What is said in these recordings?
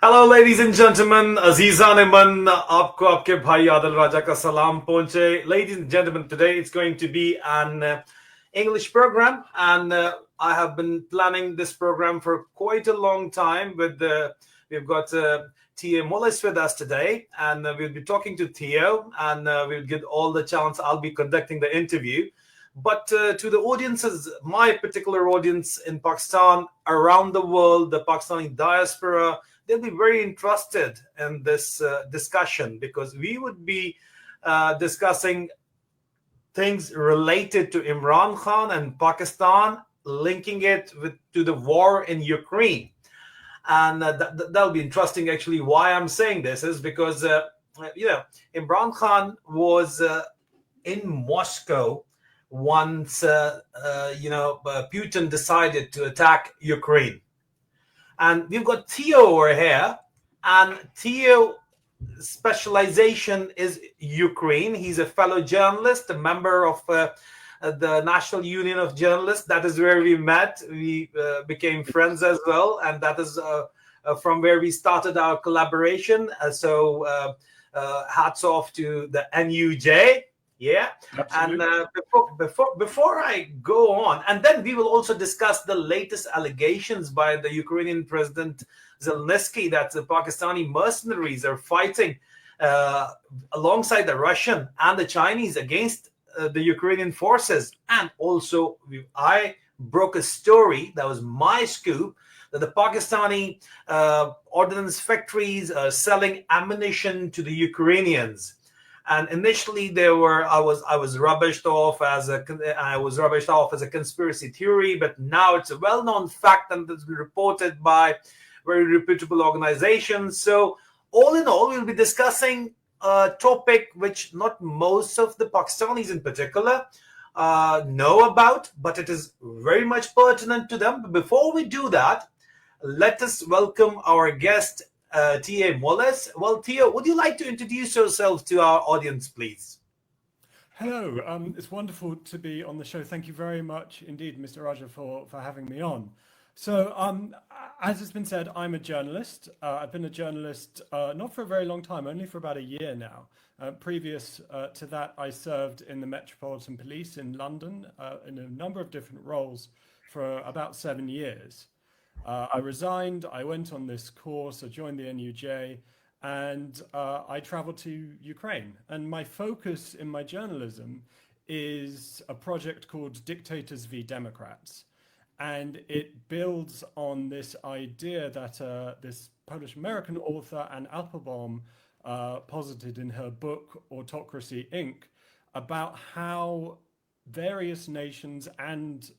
Hello, ladies and gentlemen. Azizan Iman, आपको आपके भाई आदिल राजा का सलाम पहुंचे. Ladies and gentlemen, today it's going to be an English program, and I have been planning this program for quite a long time. We've got Theo Mullis with us today, and we'll be talking to Theo, and we'll get all the chance. I'll be conducting the interview. But to the audiences, my particular audience in Pakistan, around the world, the Pakistani diaspora, they'll be very interested in this discussion because we would be discussing things related to Imran Khan and Pakistan, linking it to the war in Ukraine. And that'll be interesting. Actually, why I'm saying this is because Imran Khan was in Moscow once Putin decided to attack Ukraine. And we've got Theo over here, and Theo specialization is Ukraine. He's a fellow journalist, a member of the National Union of Journalists. That is where we met. We became friends as well, and that is from where we started our collaboration. Hats off to the NUJ. Yeah. Absolutely. And before I go on, and then we will also discuss the latest allegations by the Ukrainian President Zelensky that the Pakistani mercenaries are fighting alongside the Russian and the Chinese against the Ukrainian forces. And also, I broke a story that was my scoop that the Pakistani ordnance factories are selling ammunition to the Ukrainians. And initially, I was rubbished off as a conspiracy theory, but now it's a well-known fact and it's been reported by very reputable organizations. So, all in all, we'll be discussing a topic which not most of the Pakistanis in particular know about, but it is very much pertinent to them. But before we do that, let us welcome our guest, T.A. Mullis. Well, Theo, would you like to introduce yourself to our audience, please? Hello, it's wonderful to be on the show. Thank you very much indeed, Mr. Raja, for having me on. So, as has been said, I'm a journalist. I've been a journalist not for a very long time, only for about a year now. Previous to that, I served in the Metropolitan Police in London in a number of different roles for about 7 years. I resigned, I went on this course, I joined the NUJ, and I traveled to Ukraine. And my focus in my journalism is a project called Dictators v. Democrats. And it builds on this idea that this Polish-American author, Anne Applebaum, posited in her book, Autocracy, Inc., about how various nations and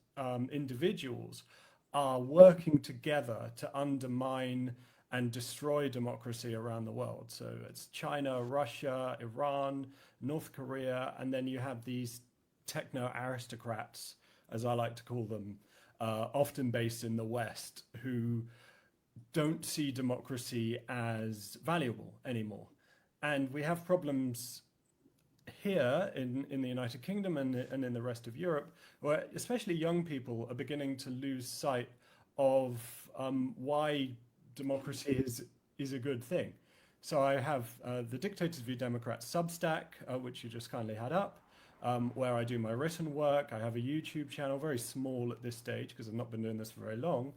individuals are working together to undermine and destroy democracy around the world. So it's China, Russia, Iran, North Korea, and then you have these techno aristocrats, as I like to call them, often based in the West, who don't see democracy as valuable anymore. And we have problems here in the United Kingdom and in the rest of Europe, where especially young people are beginning to lose sight of why democracy is a good thing. So I have the Dictators v. Democrats Substack, which you just kindly had up, where I do my written work. I have a YouTube channel, very small at this stage because I've not been doing this for very long.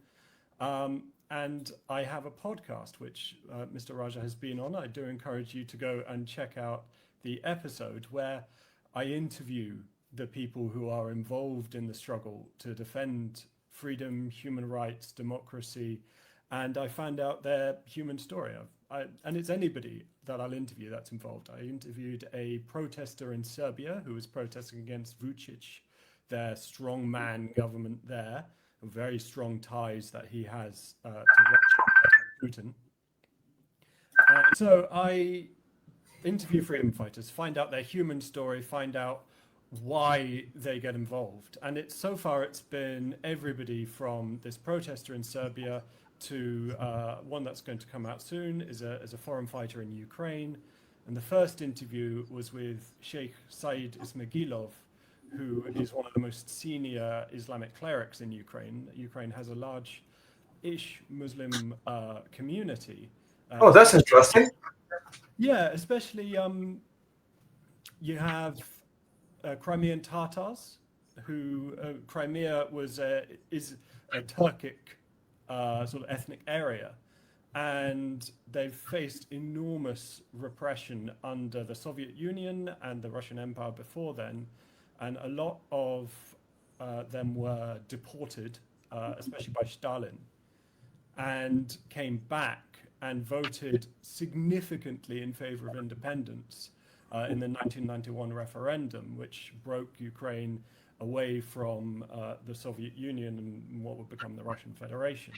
And I have a podcast, which Mr. Raja has been on. I do encourage you to go and check out the episode where I interview the people who are involved in the struggle to defend freedom, human rights, democracy, and I find out their human story. And it's anybody that I'll interview that's involved. I interviewed a protester in Serbia who was protesting against Vucic, their strongman government there, and very strong ties that he has to Russia and Putin. So I interview freedom fighters, find out their human story, find out why they get involved. And so far it's been everybody from this protester in Serbia to one that's going to come out soon is a foreign fighter in Ukraine. And the first interview was with Sheikh Said Ismagilov, who is one of the most senior Islamic clerics in Ukraine. Ukraine has a large-ish Muslim community, Oh, that's interesting. Yeah, especially you have Crimean Tatars, who Crimea is a Turkic sort of ethnic area, and they've faced enormous repression under the Soviet Union and the Russian Empire before then, and a lot of them were deported, especially by Stalin, and came back and voted significantly in favor of independence in the 1991 referendum, which broke Ukraine away from the Soviet Union and what would become the Russian Federation.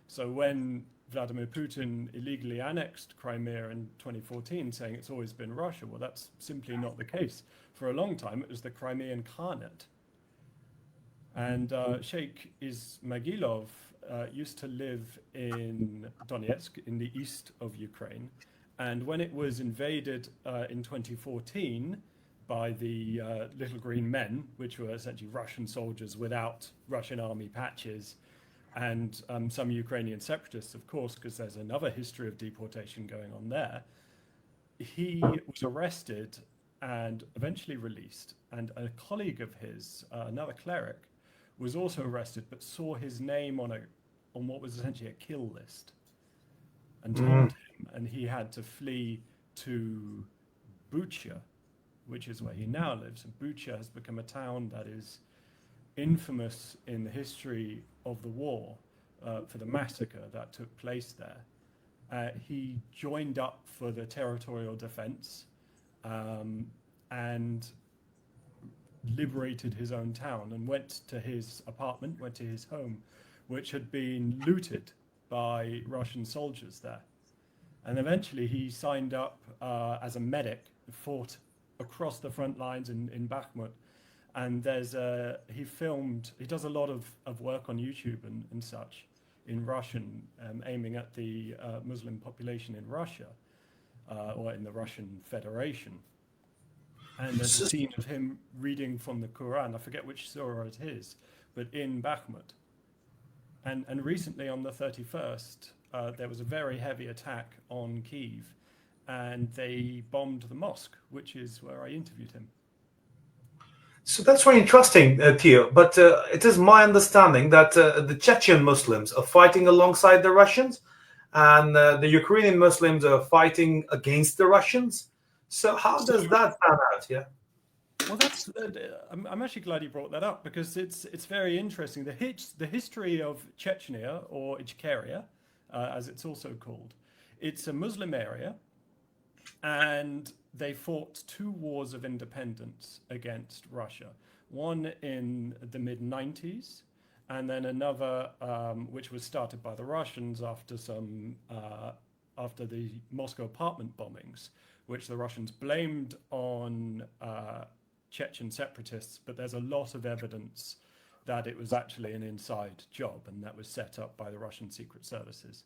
So when Vladimir Putin illegally annexed Crimea in 2014, saying it's always been Russia, well, that's simply not the case. For a long time, it was the Crimean Khanate. And Sheikh Ismagilov used to live in Donetsk, in the east of Ukraine. And when it was invaded in 2014 by the Little Green Men, which were essentially Russian soldiers without Russian army patches, and some Ukrainian separatists, of course, because there's another history of deportation going on there, he was arrested and eventually released. And a colleague of his, another cleric, was also arrested, but saw his name on what was essentially a kill list, and told him, and he had to flee to Bucha, which is where he now lives. And Bucha has become a town that is infamous in the history of the war for the massacre that took place there. He joined up for the territorial defense and liberated his own town and went to his apartment, went to his home, which had been looted by Russian soldiers there. And eventually he signed up as a medic, fought across the front lines in Bakhmut. And he does a lot of work on YouTube and such in Russian, aiming at the Muslim population in Russia, or in the Russian Federation. And there's a scene of him reading from the Quran. I forget which surah it is, but in Bakhmut. And recently on the 31st, there was a very heavy attack on Kyiv, and they bombed the mosque, which is where I interviewed him. So that's very interesting, Theo. But it is my understanding that the Chechen Muslims are fighting alongside the Russians, and the Ukrainian Muslims are fighting against the Russians. So how does that pan out? Yeah. Well, that's. I'm actually glad you brought that up, because it's very interesting. The history of Chechnya, or Ichkeria, as it's also called, it's a Muslim area, and they fought two wars of independence against Russia. One in the mid-90s, and then another which was started by the Russians after the Moscow apartment bombings, which the Russians blamed on Chechen separatists, but there's a lot of evidence that it was actually an inside job, and that was set up by the Russian secret services.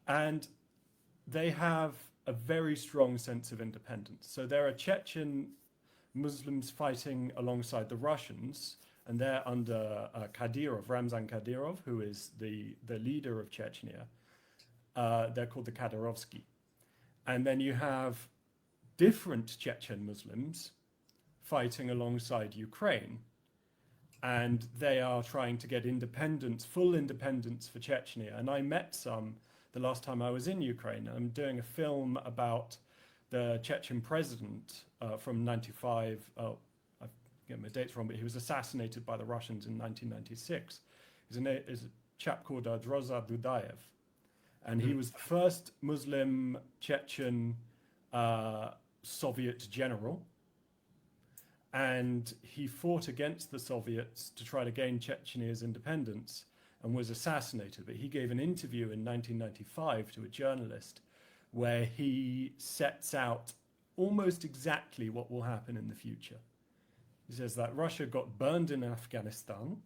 And they have a very strong sense of independence. So there are Chechen Muslims fighting alongside the Russians, and they're under Kadyrov, Ramzan Kadyrov, who is the leader of Chechnya. They're called the Kadyrovsky. And then you have different Chechen Muslims fighting alongside Ukraine. And they are trying to get independence, full independence for Chechnya. And I met some the last time I was in Ukraine. I'm doing a film about the Chechen president from 95. I get my dates wrong, but he was assassinated by the Russians in 1996. He's a chap called Droza Dudayev. And he was the first Muslim Chechen Soviet general. And he fought against the Soviets to try to gain Chechnya's independence and was assassinated. But he gave an interview in 1995 to a journalist where he sets out almost exactly what will happen in the future. He says that Russia got burned in Afghanistan,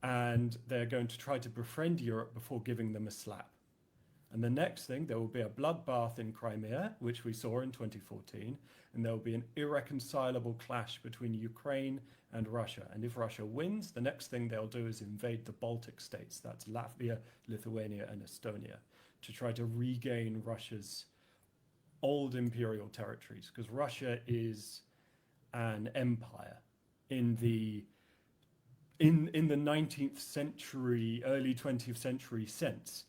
and they're going to try to befriend Europe before giving them a slap. And the next thing, there will be a bloodbath in Crimea, which we saw in 2014, and there will be an irreconcilable clash between Ukraine and Russia. And if Russia wins, the next thing they'll do is invade the Baltic states. That's Latvia, Lithuania, and Estonia, to try to regain Russia's old imperial territories, because Russia is an empire in the 19th century, early 20th century sense.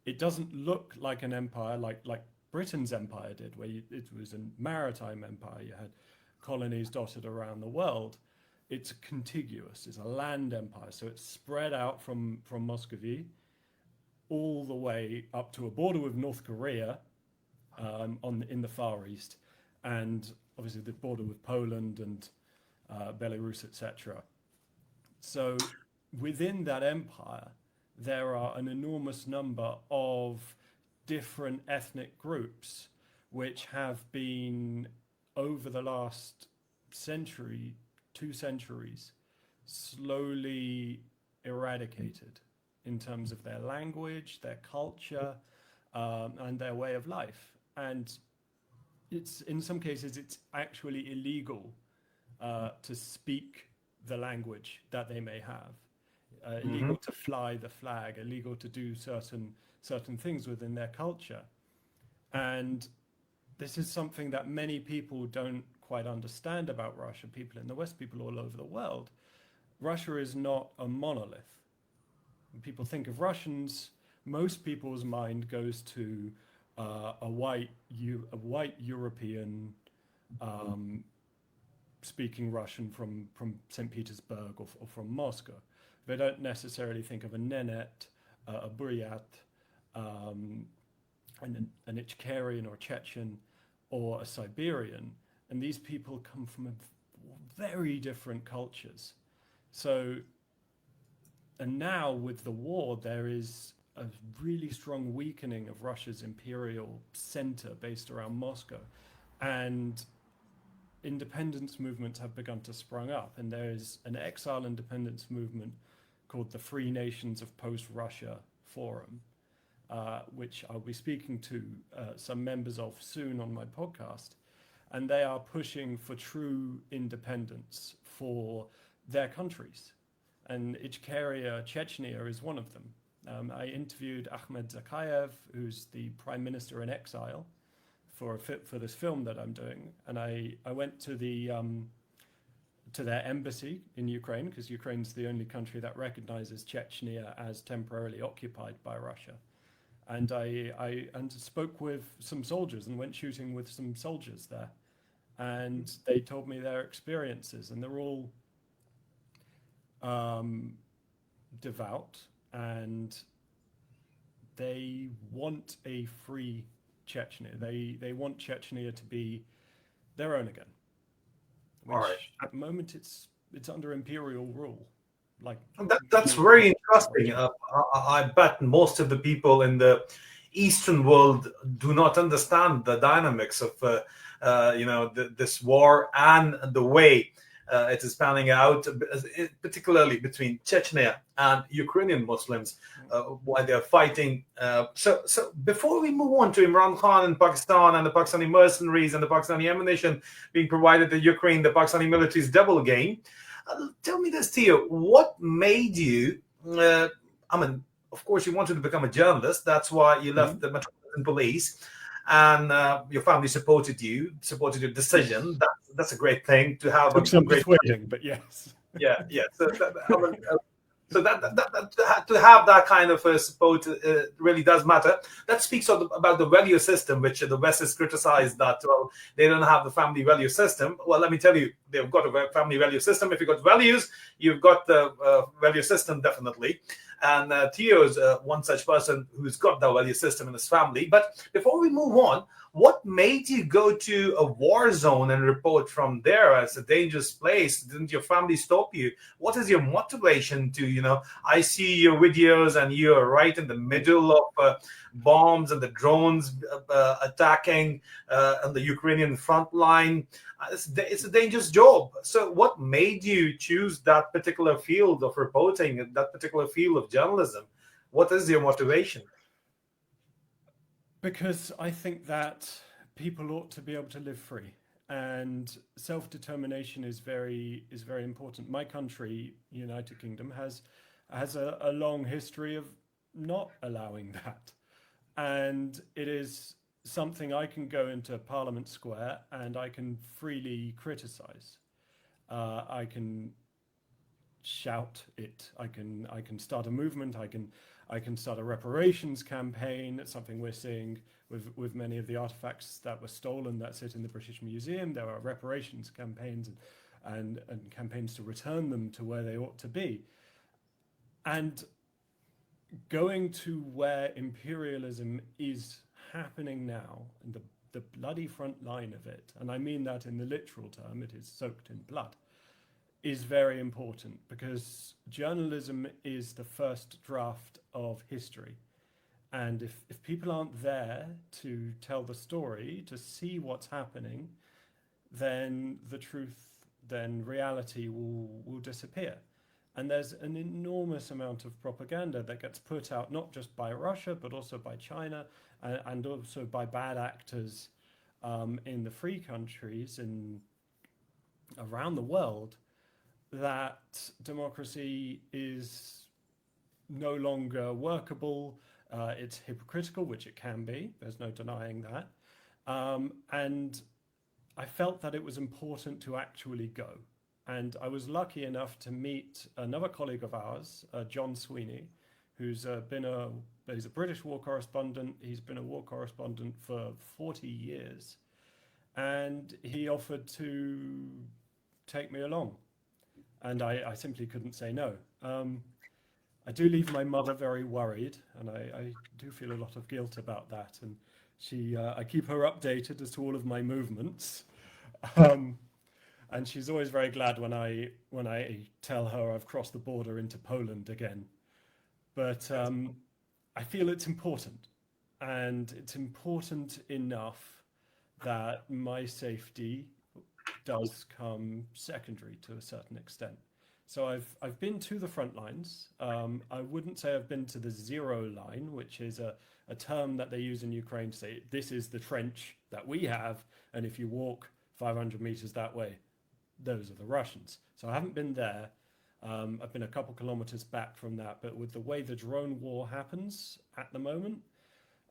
It doesn't look like an empire like Britain's empire did, where it was a maritime empire. You had colonies dotted around the world. It's contiguous. It's a land empire, so it's spread out from Muscovy all the way up to a border with North Korea in the Far East, and obviously the border with Poland and Belarus, etc. So within that empire, there are an enormous number of different ethnic groups which have been, over the last century, 2 centuries, slowly eradicated in terms of their language, their culture, and their way of life. And it's, in some cases, it's actually illegal to speak the language that they may have, illegal to fly the flag, illegal to do certain things within their culture. And this is something that many people don't quite understand about Russia, people in the West, people all over the world. Russia is not a monolith. When people think of Russians, most people's mind goes to a white European speaking Russian from St. Petersburg or from Moscow. They don't necessarily think of a Nenet, a Buryat, an Ichkerian or Chechen, or a Siberian. And these people come from very different cultures. So, and now with the war, there is a really strong weakening of Russia's imperial center based around Moscow. And independence movements have begun to sprung up. And there is an exile independence movement called the Free Nations of Post-Russia Forum, which I'll be speaking to some members of soon on my podcast. And they are pushing for true independence for their countries. And Ichkeria, Chechnya is one of them. I interviewed Ahmed Zakayev, who's the prime minister in exile, for this film that I'm doing. And I went to their embassy in Ukraine, because Ukraine's the only country that recognizes Chechnya as temporarily occupied by Russia. And I spoke with some soldiers and went shooting with some soldiers there. And they told me their experiences, and they're all devout, and they want a free Chechnya. They want Chechnya to be their own again. Which, at the moment, it's under imperial rule. Like that's very interesting. I bet most of the people in the Eastern world do not understand the dynamics of this war and the way it is panning out, particularly between Chechnya and Ukrainian Muslims, why they're fighting. So before we move on to Imran Khan in Pakistan and the Pakistani mercenaries and the Pakistani ammunition being provided to Ukraine, the Pakistani military's double game, tell me this, Theo, what made you, of course, you wanted to become a journalist. That's why you left the Metropolitan Police, and your family supported your decision. That's a great thing to have. Took some persuading, but yes. Yeah. So that to have that kind of support really does matter. That speaks about the value system, which the West has criticized, that they don't have the family value system. Well, let me tell you, they've got a family value system. If you've got values, you've got the value system, definitely. And Theo is one such person who's got the value system in his family. But before we move on, what made you go to a war zone and report from there as a dangerous place? Didn't your family stop you? What is your motivation to, I see your videos and you're right in the middle of bombs and the drones attacking on the Ukrainian front line. It's a dangerous job. So what made you choose that particular field of reporting, that particular field of journalism? What is your motivation? Because I think that people ought to be able to live free, and self-determination is very important. My country, United Kingdom, has a long history of not allowing that. and it is something I can go into Parliament Square and I can freely criticize. I can shout it. I can start a movement. I can start a reparations campaign. It's something we're seeing with many of the artifacts that were stolen that sit in the British Museum. There are reparations campaigns and campaigns to return them to where they ought to be. And going to where imperialism is happening now, and the bloody front line of it, and I mean that in the literal term, it is soaked in blood, is very important, because journalism is the first draft of history. And if people aren't there to tell the story, to see what's happening, then the truth, then reality will disappear. And there's an enormous amount of propaganda that gets put out, not just by Russia, but also by China, and also by bad actors in the free countries and around the world, that democracy is no longer workable. It's hypocritical, which it can be. There's no denying that. And I felt that it was important to actually go. And I was lucky enough to meet another colleague of ours, John Sweeney, who's he's a British war correspondent. He's been a war correspondent for 40 years. And he offered to take me along. And I simply couldn't say no. I do leave my mother very worried, and I do feel a lot of guilt about that. And I keep her updated as to all of my movements. And she's always very glad when I tell her I've crossed the border into Poland again. But I feel it's important, and it's important enough that my safety does come secondary to a certain extent. So I've been to the front lines. I wouldn't say I've been to the zero line, which is a term that they use in Ukraine to say this is the trench that we have, and if you walk 500 meters that way, those are the Russians. So I haven't been there. I've been a couple kilometers back from that, but with the way the drone war happens at the moment,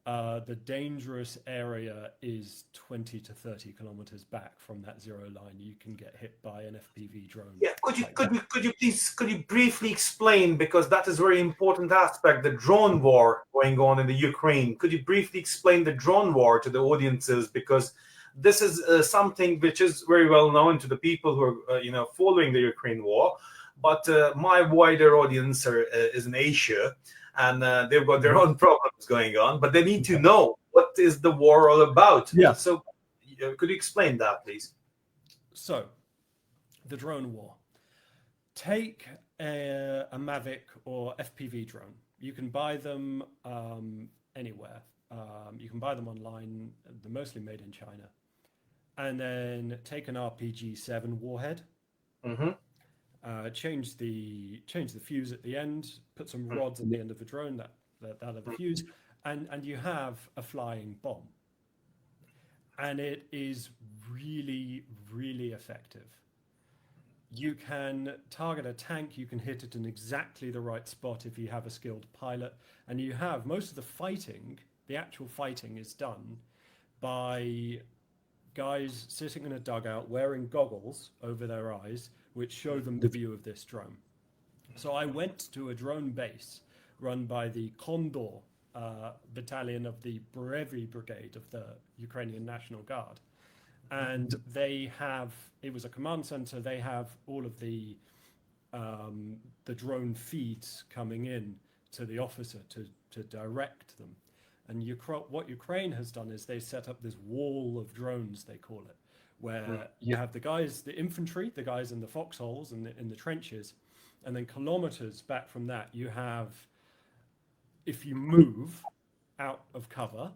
the dangerous area is 20 to 30 kilometers back from that zero line. You can get hit by an FPV drone. Yeah, could you briefly explain, because that is a very important aspect, the drone war going on in the Ukraine. Could you briefly explain the drone war to the audiences, because this is something which is very well known to the people who are following the Ukraine war, but my wider audience is in Asia, and they've got their own problems going on, but they need to know what is the war all about. Yeah. So could you explain that, please? So, the drone war. Take a Mavic or FPV drone. You can buy them anywhere. You can buy them online. They're mostly made in China. And then take an RPG-7 warhead. Mm-hmm. Change the fuse at the end. Put some rods at the end of the drone that are the fuse, and you have a flying bomb. And it is really, really effective. You can target a tank. You can hit it in exactly the right spot if you have a skilled pilot. And you have most of the fighting. The actual fighting is done by guys sitting in a dugout wearing goggles over their eyes, which show them the view of this drone. So I went to a drone base run by the Condor battalion of the Brevi Brigade of the Ukrainian National Guard. And it was a command center. They have all of the drone feeds coming in to the officer to direct them. And what Ukraine has done is they set up this wall of drones, they call it, where you have the infantry, the guys in the foxholes and in the trenches, and then kilometers back from that, you have, if you move out of cover,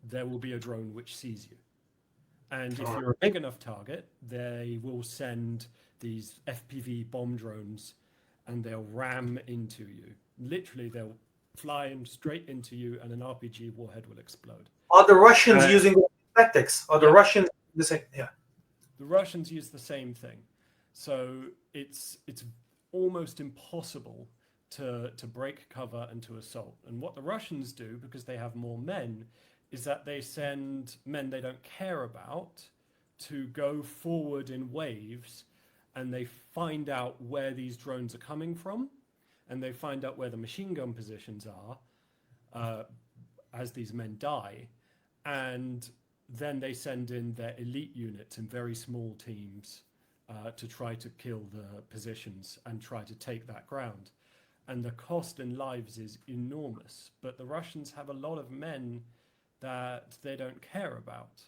there will be a drone which sees you. And if you're a big enough target, they will send these FPV bomb drones and they'll ram into you. Literally, they'll fly straight into you and an RPG warhead will explode. Are the Russians using the tactics? Are the Russians the same? Yeah. The Russians use the same thing. So it's almost impossible to break cover and to assault. And what the Russians do, because they have more men, is that they send men they don't care about to go forward in waves, and they find out where these drones are coming from, and they find out where the machine gun positions are as these men die. And then they send in their elite units in very small teams to try to kill the positions and try to take that ground. And the cost in lives is enormous. But the Russians have a lot of men that they don't care about.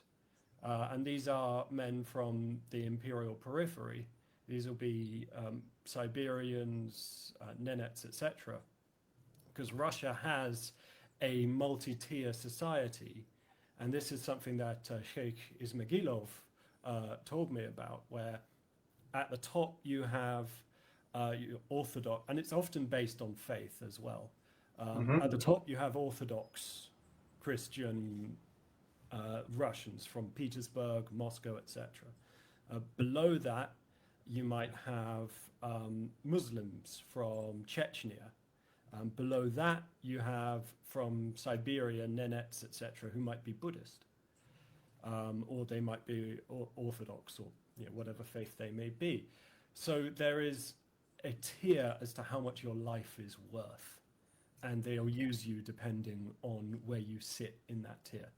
And these are men from the imperial periphery. These will be Siberians, Nenets, etc. Because Russia has a multi-tier society. And this is something that Sheikh Ismagilov told me about, where at the top you have Orthodox, and it's often based on faith as well. At the top you have Orthodox Christian Russians from Petersburg, Moscow, etc. Below that you might have Muslims from Chechnya. Below that you have from Siberia, Nenets, etc., who might be Buddhist, or they might be Orthodox, or whatever faith they may be. So there is a tier as to how much your life is worth, and they'll use you depending on where you sit in that tier.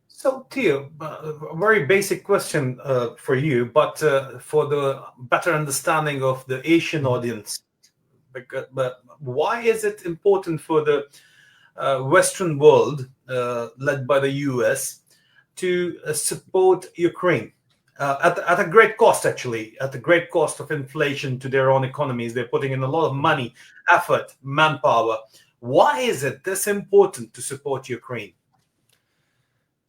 So, Theo, a very basic question for you, but for the better understanding of the Asian audience, but why is it important for the Western world, led by the US, to support Ukraine at a great cost, actually, at the great cost of inflation to their own economies? They're putting in a lot of money, effort, manpower. Why is it this important to support Ukraine?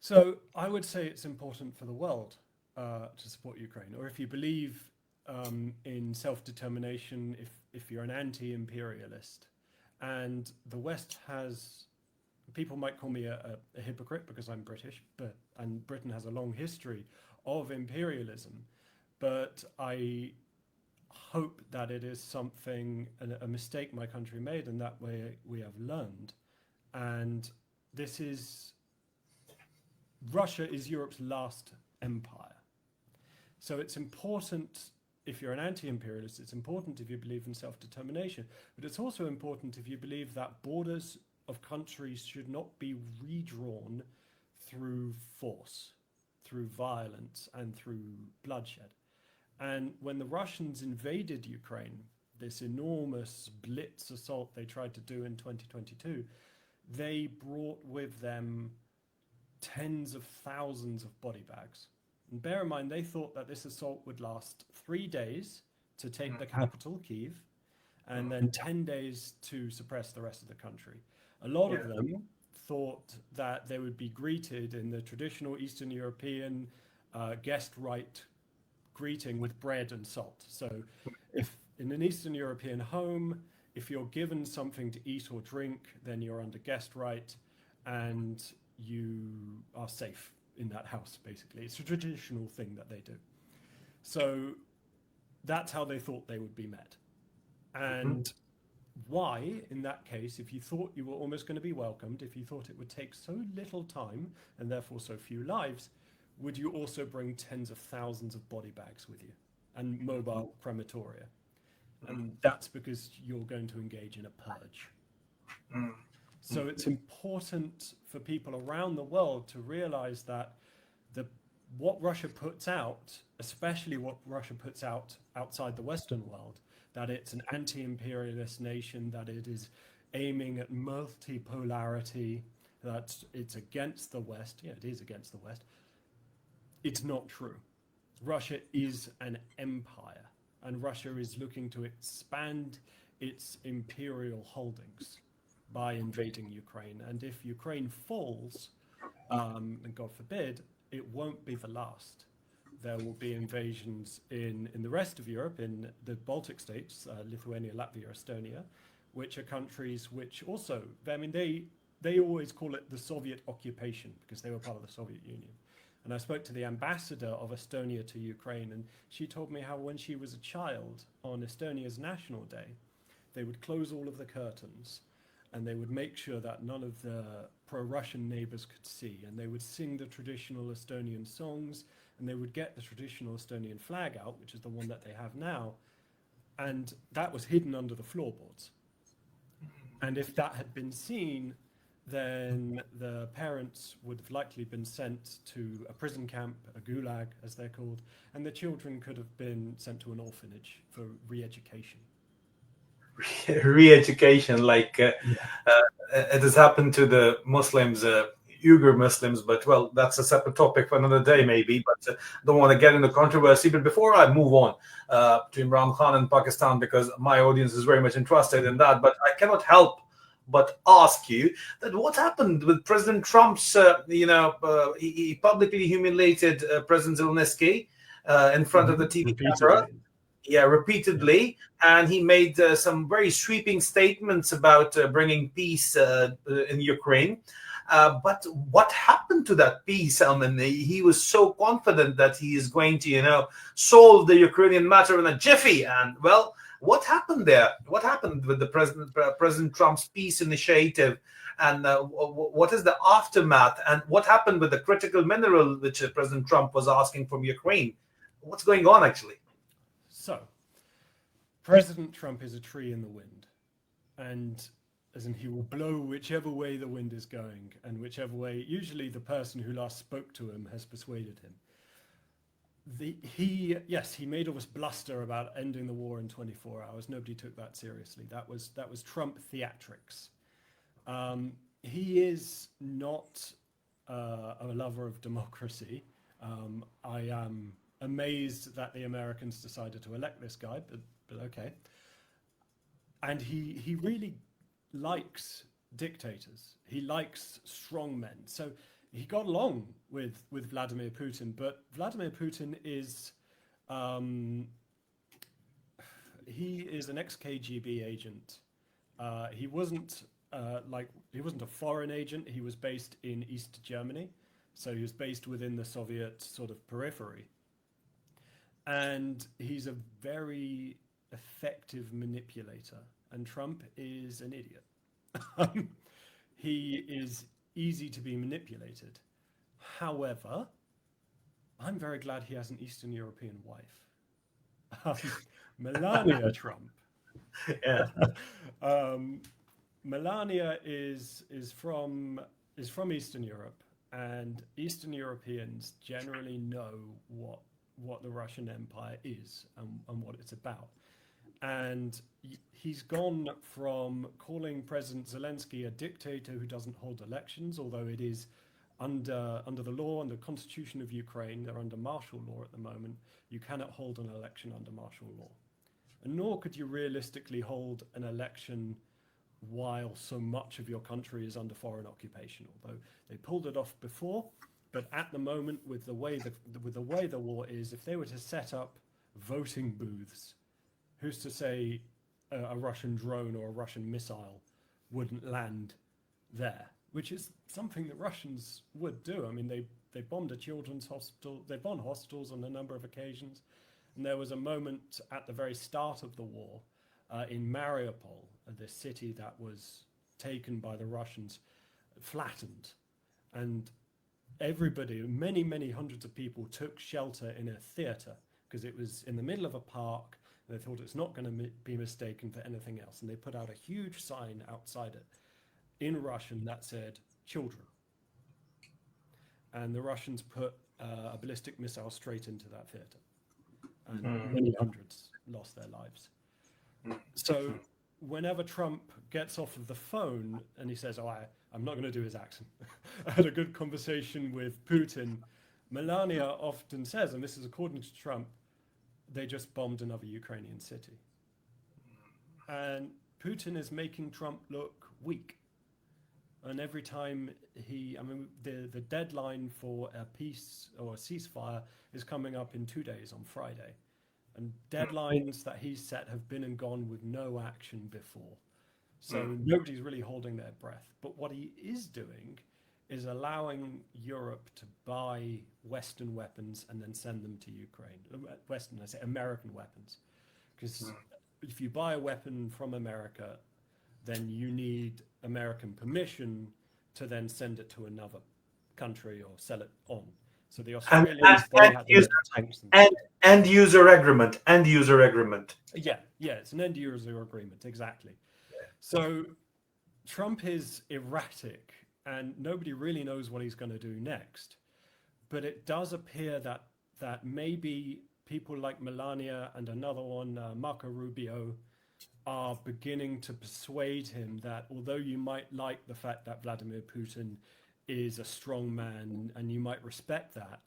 So I would say it's important for the world to support Ukraine, or if you believe in self-determination, if you're an anti-imperialist. And the West has, people might call me a hypocrite because I'm British, and Britain has a long history of imperialism, but I hope that it is something, a mistake my country made, and that way we have learned. And this is, Russia is Europe's last empire. So it's important, if you're an anti-imperialist, it's important if you believe in self-determination, but it's also important if you believe that borders of countries should not be redrawn through force, through violence, and through bloodshed. And when the Russians invaded Ukraine, this enormous blitz assault they tried to do in 2022, they brought with them tens of thousands of body bags. And bear in mind, they thought that this assault would last 3 days to take the capital, Kyiv, and then 10 days to suppress the rest of the country. A lot of them thought that they would be greeted in the traditional Eastern European guest right greeting with bread and salt. So if in an Eastern European home, if you're given something to eat or drink, then you're under guest right and you are safe in that house, basically. It's a traditional thing that they do. So that's how they thought they would be met. And why, in that case, if you thought you were almost going to be welcomed, if you thought it would take so little time and therefore so few lives, would you also bring tens of thousands of body bags with you and mobile crematoria? And that's because you're going to engage in a purge. So it's important for people around the world to realize that what Russia puts out, especially what Russia puts out outside the Western world, that it's an anti-imperialist nation, that it is aiming at multipolarity, that it's against the West. Yeah, it is against the West. It's not true. Russia is an empire, and Russia is looking to expand its imperial holdings by invading Ukraine. And if Ukraine falls, and God forbid, it won't be the last. There will be invasions in the rest of Europe, in the Baltic states, Lithuania, Latvia, Estonia, which are countries which also, I mean, they always call it the Soviet occupation because they were part of the Soviet Union. And I spoke to the ambassador of Estonia to Ukraine, and she told me how when she was a child on Estonia's National Day, they would close all of the curtains, and they would make sure that none of the pro-Russian neighbors could see, and they would sing the traditional Estonian songs, and they would get the traditional Estonian flag out, which is the one that they have now, and that was hidden under the floorboards. And if that had been seen, then the parents would have likely been sent to a prison camp, a gulag as they're called, and the children could have been sent to an orphanage for re-education. Re-education, like it has happened to the Muslims, Uyghur Muslims, but well, that's a separate topic for another day, maybe. But don't want to get into controversy. But before I move on to Imran Khan and Pakistan, because my audience is very much interested in that, but I cannot help but ask you that what happened with President Trump's, he publicly humiliated President Zelensky in front of the TV camera. Yeah, repeatedly, and he made some very sweeping statements about bringing peace in Ukraine. But what happened to that peace? I mean, he was so confident that he is going to, solve the Ukrainian matter in a jiffy. And well, what happened there? What happened with the President Trump's peace initiative? And what is the aftermath? And what happened with the critical mineral which President Trump was asking from Ukraine? What's going on, actually? So, President Trump is a tree in the wind, and as in he will blow whichever way the wind is going, and whichever way, usually the person who last spoke to him has persuaded him. He made all this bluster about ending the war in 24 hours. Nobody took that seriously. That was Trump theatrics. He is not a lover of democracy. I am amazed that the Americans decided to elect this guy, but okay. And he really likes dictators. He likes strong men. So he got along with Vladimir Putin, but Vladimir Putin is he is an ex-KGB agent. He wasn't a foreign agent. He was based in East Germany, so he was based within the Soviet sort of periphery. And he's a very effective manipulator, and Trump is an idiot. He is easy to be manipulated. However, I'm very glad he has an Eastern European wife, Melania Trump. Yeah. Melania is from Eastern Europe, and Eastern Europeans generally know what the Russian Empire is and what it's about. And he's gone from calling President Zelensky a dictator who doesn't hold elections, although it is under the law and the constitution of Ukraine, they're under martial law at the moment. You cannot hold an election under martial law. And nor could you realistically hold an election while so much of your country is under foreign occupation, although they pulled it off before. But at the moment, with the way the war is, if they were to set up voting booths, who's to say a Russian drone or a Russian missile wouldn't land there? Which is something that Russians would do. I mean, they bombed a children's hospital. They bombed hospitals on a number of occasions. And there was a moment at the very start of the war in Mariupol, the city that was taken by the Russians, flattened, and everybody, many hundreds of people took shelter in a theater because it was in the middle of a park. They thought it's not going to be mistaken for anything else, and they put out a huge sign outside it in Russian that said children, and the Russians put a ballistic missile straight into that theater, and many hundreds lost their lives. So whenever Trump gets off of the phone and he says, I'm not going to do his accent. I had a good conversation with Putin. Melania often says, and this is according to Trump, they just bombed another Ukrainian city. And Putin is making Trump look weak. And every time the deadline for a peace or a ceasefire is coming up in 2 days on Friday. And deadlines that he's set have been and gone with no action before. So nobody's really holding their breath. But what he is doing is allowing Europe to buy Western weapons and then send them to Ukraine. Western, I say American weapons. Because if you buy a weapon from America, then you need American permission to then send it to another country or sell it on. So the Australians, they had to make tanks. End user agreement. End user agreement. Yeah, it's an end user agreement, exactly. So Trump is erratic, and nobody really knows what he's going to do next. But it does appear that maybe people like Melania and another one, Marco Rubio, are beginning to persuade him that although you might like the fact that Vladimir Putin is a strong man and you might respect that,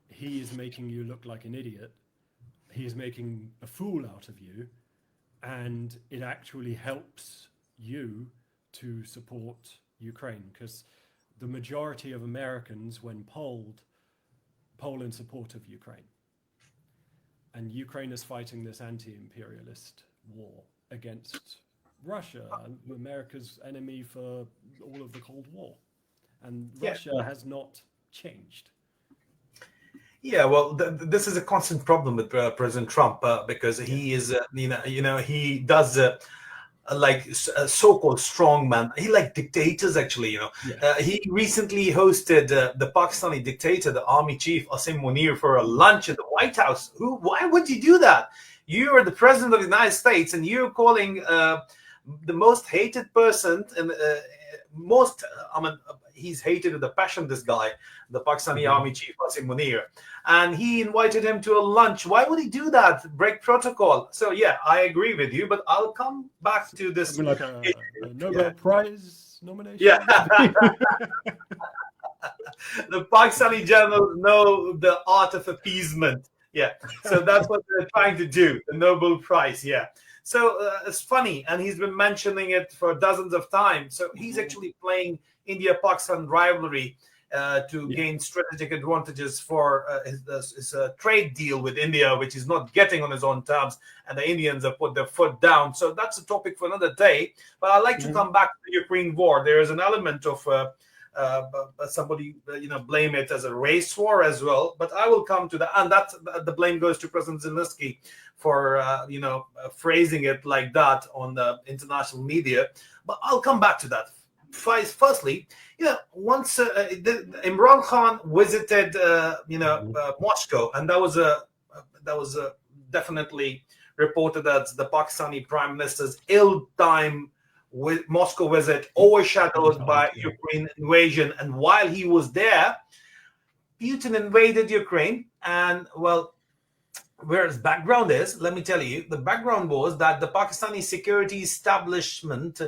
he is making you look like an idiot. He is making a fool out of you, and it actually helps you to support Ukraine, because the majority of Americans, when poll in support of Ukraine. And Ukraine is fighting this anti-imperialist war against Russia, America's enemy for all of the Cold War. And Russia has not changed. Yeah, well, this is a constant problem with President Trump because he is, he does like a so-called strongman. He like dictators, actually. He recently hosted the Pakistani dictator, the army chief Asim Munir, for a lunch at the White House. Why would you do that? You are the president of the United States, and you're calling the most hated person and he's hated with a passion, this guy, the Pakistani army chief Asim Munir, and he invited him to a lunch. Why would he do that? Break protocol. So yeah, I agree with you, but I'll come back to this. Like a Nobel Prize nomination. Yeah. The Pakistani generals know the art of appeasement. Yeah, so that's what they're trying to do, the Nobel Prize. Yeah. So it's funny, and he's been mentioning it for dozens of times. So he's actually playing India-Pakistan rivalry to gain strategic advantages for his trade deal with India, which he's not getting on his own terms, and the Indians have put their foot down. So that's a topic for another day. But I'd like to come back to the Ukraine war. There is an element of somebody blame it as a race war as well, but I will come to that, and that the blame goes to President Zelensky for phrasing it like that on the international media. But I'll come back to that. Firstly, once Imran Khan visited Moscow, and that was definitely reported as the Pakistani Prime Minister's ill-timed Moscow visit, overshadowed by Ukraine invasion. And while he was there, Putin invaded Ukraine. And well, where his background is, let me tell you, the background was that the Pakistani security establishment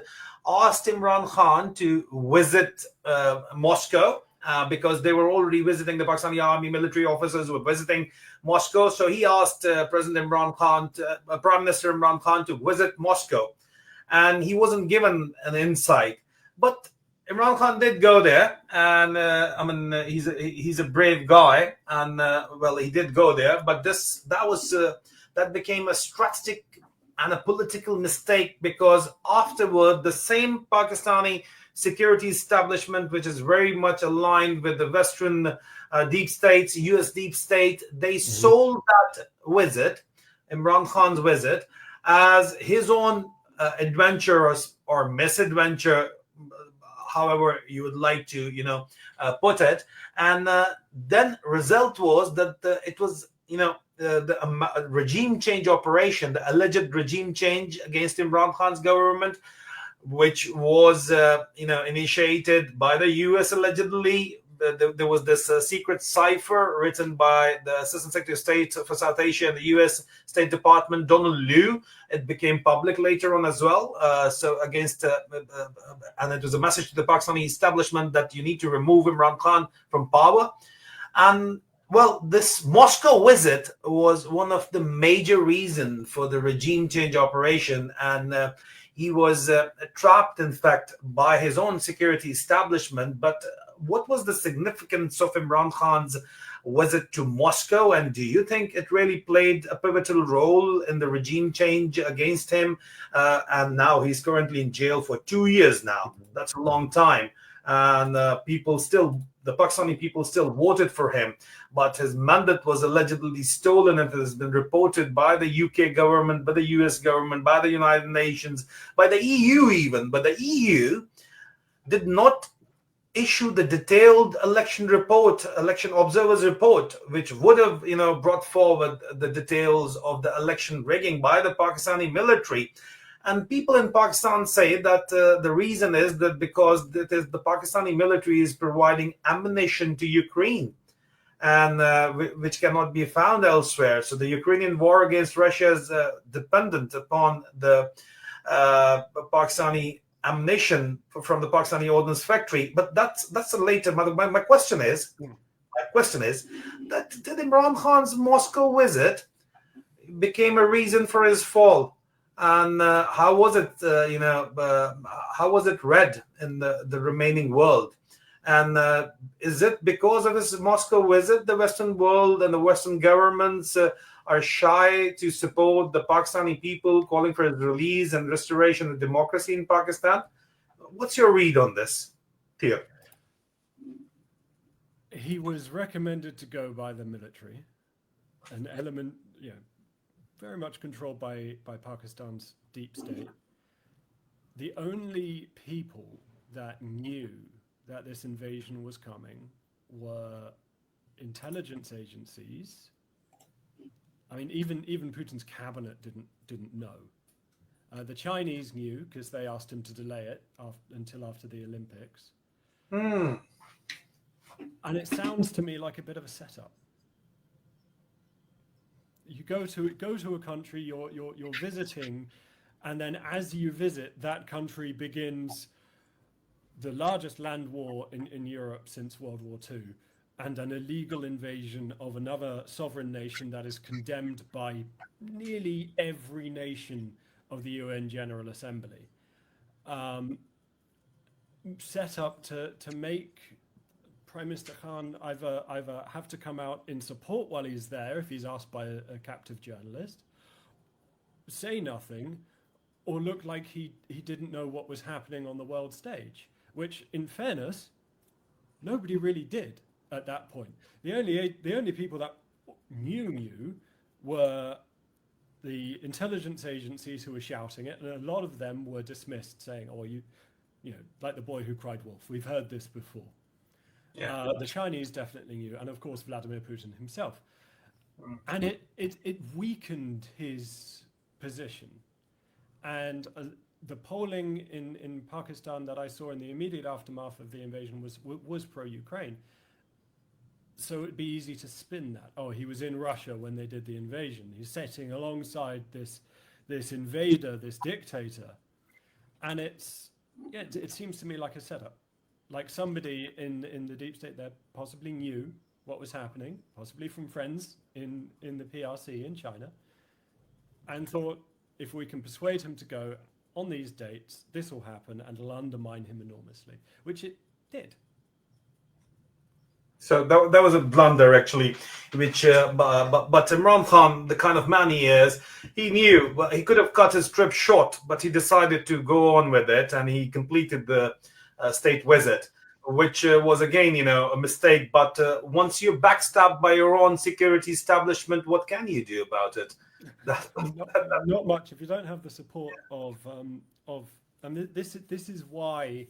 asked Imran Khan to visit Moscow because they were already visiting, the Pakistani army military officers were visiting Moscow. So he asked President Imran Khan, Prime Minister Imran Khan, to visit Moscow. And he wasn't given an insight, but Imran Khan did go there, and he's a brave guy, and he did go there. But that became a strategic and a political mistake, because afterward, the same Pakistani security establishment, which is very much aligned with the Western deep states, U.S. deep state, they sold that visit, Imran Khan's visit, as his own adventure or misadventure, however you would like to put it. And then result was that it was the regime change operation, the alleged regime change against Imran Khan's government, which was initiated by the US allegedly. There was this secret cipher written by the Assistant Secretary of State for South Asia in the U.S. State Department, Donald Liu. It became public later on as well. And it was a message to the Pakistani establishment that you need to remove Imran Khan from power. And well, this Moscow visit was one of the major reasons for the regime change operation. And he was trapped, in fact, by his own security establishment. But what was the significance of Imran Khan's visit to Moscow? And do you think it really played a pivotal role in the regime change against him? And now he's currently in jail for 2 years now. That's a long time. and the Pakistani people still voted for him, but his mandate was allegedly stolen. And it has been reported by the UK government, by the US government, by the United Nations, by the EU even. But the EU did not issue the detailed election observers report, which would have, brought forward the details of the election rigging by the Pakistani military. And people in Pakistan say that the reason is that because the Pakistani military is providing ammunition to Ukraine, and which cannot be found elsewhere. So the Ukrainian war against Russia is dependent upon the Pakistani ammunition from the Pakistani ordnance factory. But that's a later. My question is that did Imran Khan's Moscow visit became a reason for his fall? And how was it, how was it read in the remaining world? And is it because of his Moscow visit, the Western world and the Western governments are shy to support the Pakistani people, calling for his release and restoration of democracy in Pakistan? What's your read on this, Theo? He was recommended to go by the military, an element, very much controlled by Pakistan's deep state. The only people that knew that this invasion was coming were intelligence agencies. I mean, even Putin's cabinet didn't know. The Chinese knew because they asked him to delay it until after the Olympics. And it sounds to me like a bit of a setup. You go to a country you're visiting, and then as you visit, that country begins the largest land war in Europe since World War II, and an illegal invasion of another sovereign nation that is condemned by nearly every nation of the UN General Assembly. Set up to make Prime Minister Khan either have to come out in support while he's there if he's asked by a captive journalist, say nothing, or look like he didn't know what was happening on the world stage, which, in fairness, nobody really did at that point. The only people that knew were the intelligence agencies who were shouting it, and a lot of them were dismissed, saying, "Oh, you know, like the boy who cried wolf. We've heard this before." Yeah. The Chinese definitely knew, and of course Vladimir Putin himself. And it weakened his position. And the polling in Pakistan that I saw in the immediate aftermath of the invasion was pro-Ukraine. So it'd be easy to spin that. Oh, he was in Russia when they did the invasion. He's sitting alongside this invader, this dictator. And it seems to me like a setup. Like somebody in the deep state there possibly knew what was happening, possibly from friends in the PRC in China, and thought, if we can persuade him to go on these dates, this will happen and it'll undermine him enormously, which it did. So that was a blunder, actually, which but Imran Khan, the kind of man he is, he knew he could have cut his trip short, but he decided to go on with it, and he completed the state visit, which was again, a mistake. But once you're backstabbed by your own security establishment, what can you do about it? Not much if you don't have the support of. And this is why,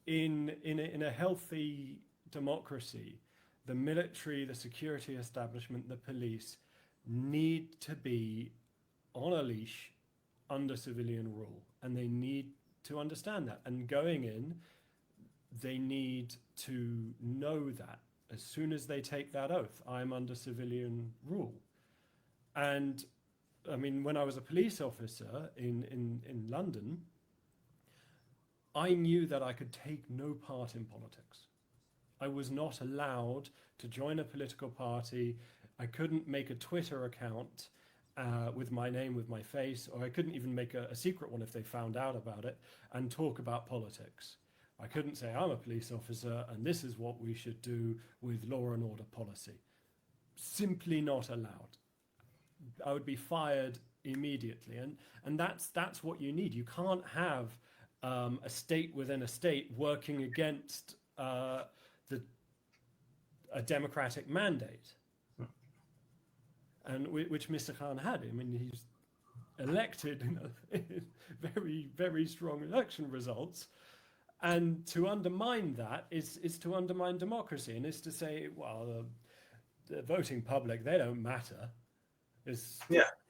in a healthy democracy, the military, the security establishment, the police need to be on a leash under civilian rule, and they need to understand that. And going in, they need to know that as soon as they take that oath, I'm under civilian rule. And I mean, when I was a police officer in London, I knew that I could take no part in politics. I was not allowed to join a political party. I couldn't make a Twitter account with my name, with my face, or I couldn't even make a secret one if they found out about it and talk about politics. I couldn't say I'm a police officer and this is what we should do with law and order policy. Simply not allowed. I would be fired immediately, and that's what you need. You can't have a state within a state working against a democratic mandate, and which Mr. Khan had. I mean, he's elected in very, very strong election results. And to undermine that is to undermine democracy, and is to say, well, the voting public, they don't matter. It's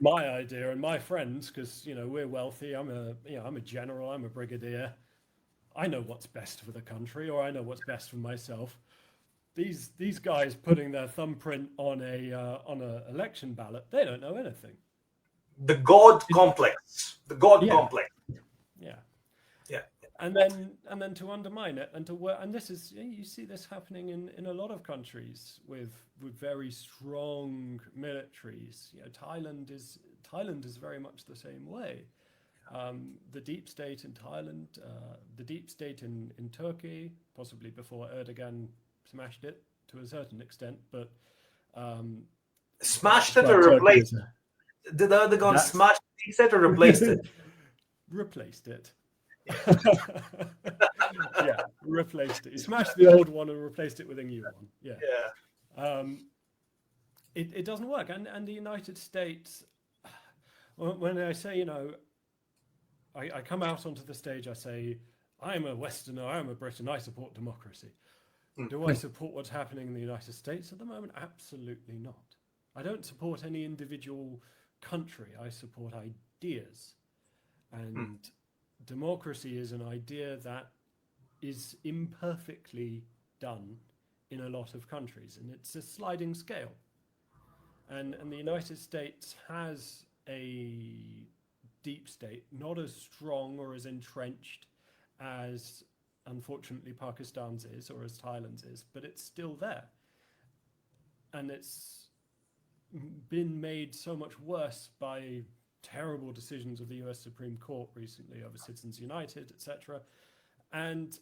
my idea and my friends, because we're wealthy. I'm a general. I'm a brigadier. I know what's best for the country, or I know what's best for myself. These guys putting their thumbprint on a election ballot, they don't know anything. The God complex. The God complex. Yeah. Yeah. And then to undermine it and to work, and this is, you see this happening in a lot of countries with very strong militaries. Thailand is very much the same way. The deep state in Thailand, the deep state in Turkey, possibly before Erdogan smashed it to a certain extent, but smashed it or replaced it? Did Erdogan smash the deep state or replaced it? Replaced it. Replaced it. He smashed the old one and replaced it with a new one. It doesn't work, and the United States, when I say, I come out onto the stage, I say, I'm a Westerner, I'm a Briton, I support democracy. Do I support what's happening in the United States at the moment? Absolutely not. I don't support any individual country. I support ideas. And democracy is an idea that is imperfectly done in a lot of countries, and it's a sliding scale. And the United States has a deep state, not as strong or as entrenched as unfortunately Pakistan's is or as Thailand's is, but it's still there. And it's been made so much worse by terrible decisions of the US Supreme Court recently over Citizens United, etc. And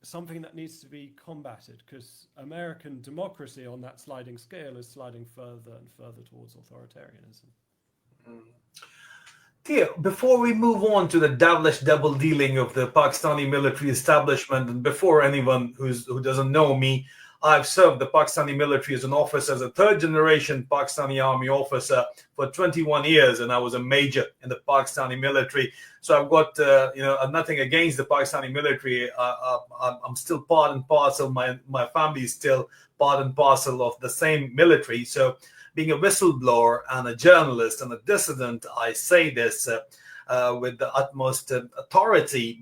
something that needs to be combated, because American democracy on that sliding scale is sliding further and further towards authoritarianism. Theo, before we move on to the devilish double dealing of the Pakistani military establishment, and before anyone who doesn't know me, I've served the Pakistani military as an officer, as a third-generation Pakistani army officer for 21 years, and I was a major in the Pakistani military. So I've got nothing against the Pakistani military. I'm still part and parcel. My family is still part and parcel of the same military. So being a whistleblower and a journalist and a dissident, I say this with the utmost authority,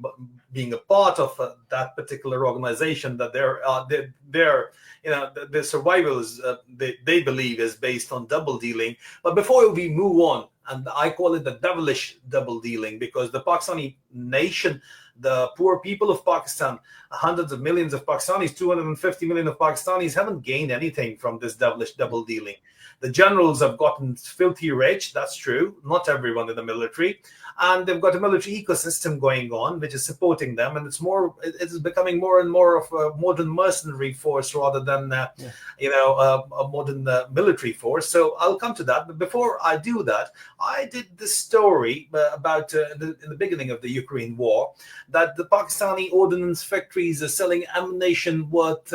being a part of that particular organization, that their survival is, they believe, is based on double dealing. But before we move on, and I call it the devilish double dealing, because the Pakistani nation, the poor people of Pakistan, hundreds of millions of Pakistanis, 250 million of Pakistanis haven't gained anything from this devilish double dealing. The generals have gotten filthy rich, that's true, not everyone in the military, and they've got a military ecosystem going on which is supporting them, and it is becoming more and more of a modern mercenary force rather than a modern military force. So I'll come to that, but before I do that, I did this story about in the beginning of the Ukraine war, that the Pakistani ordnance factories are selling ammunition worth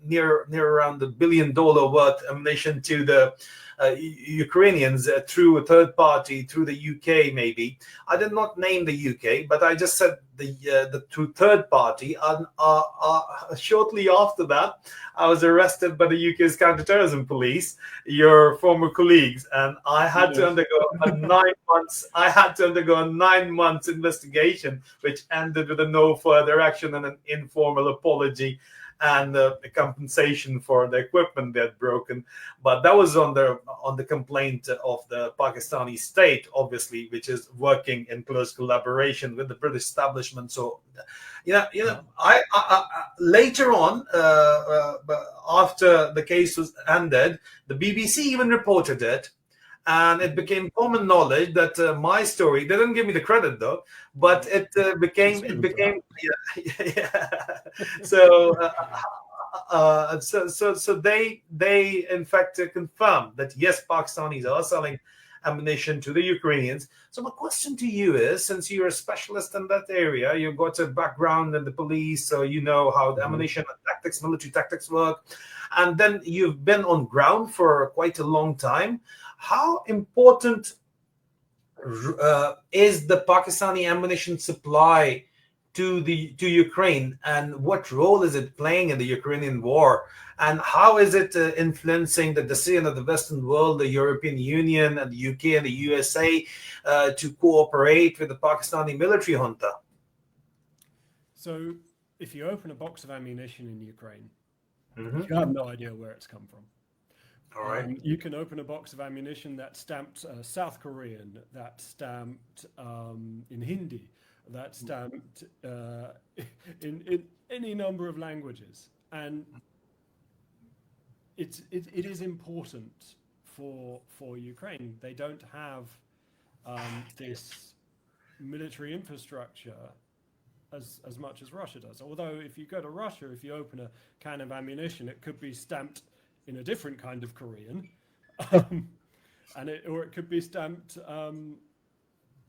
near around $1 billion worth ammunition to the Ukrainians through a third party, through the UK maybe. I did not name the UK, but I just said the third party. And shortly after that, I was arrested by the UK's counterterrorism police, your former colleagues, and I had to undergo a 9 months. I had to undergo a 9 months investigation, which ended with a no further action and an informal apology and a compensation for the equipment they had broken. But that was on the complaint of the Pakistani state, obviously, which is working in close collaboration with the British establishment. So, I later on, after the case was ended, the BBC even reported it. And it became common knowledge that my story, they didn't give me the credit though, but it became. So they in fact confirmed that yes, Pakistanis are selling ammunition to the Ukrainians. So my question to you is, since you're a specialist in that area, you've got a background in the police, so you know how the ammunition and tactics, military tactics work, and then you've been on ground for quite a long time. How important is the Pakistani ammunition supply to Ukraine, and what role is it playing in the Ukrainian war, and how is it influencing the decision of the Western world, the European Union and the UK and the USA to cooperate with the Pakistani military junta? So if you open a box of ammunition in Ukraine, you have no idea where it's come from. All right. You can open a box of ammunition that's stamped South Korean, that's stamped in Hindi, that's stamped in any number of languages, and it is important for Ukraine. They don't have this military infrastructure as much as Russia does. Although if you go to Russia, if you open a can of ammunition, it could be stamped in a different kind of Korean, or it could be stamped.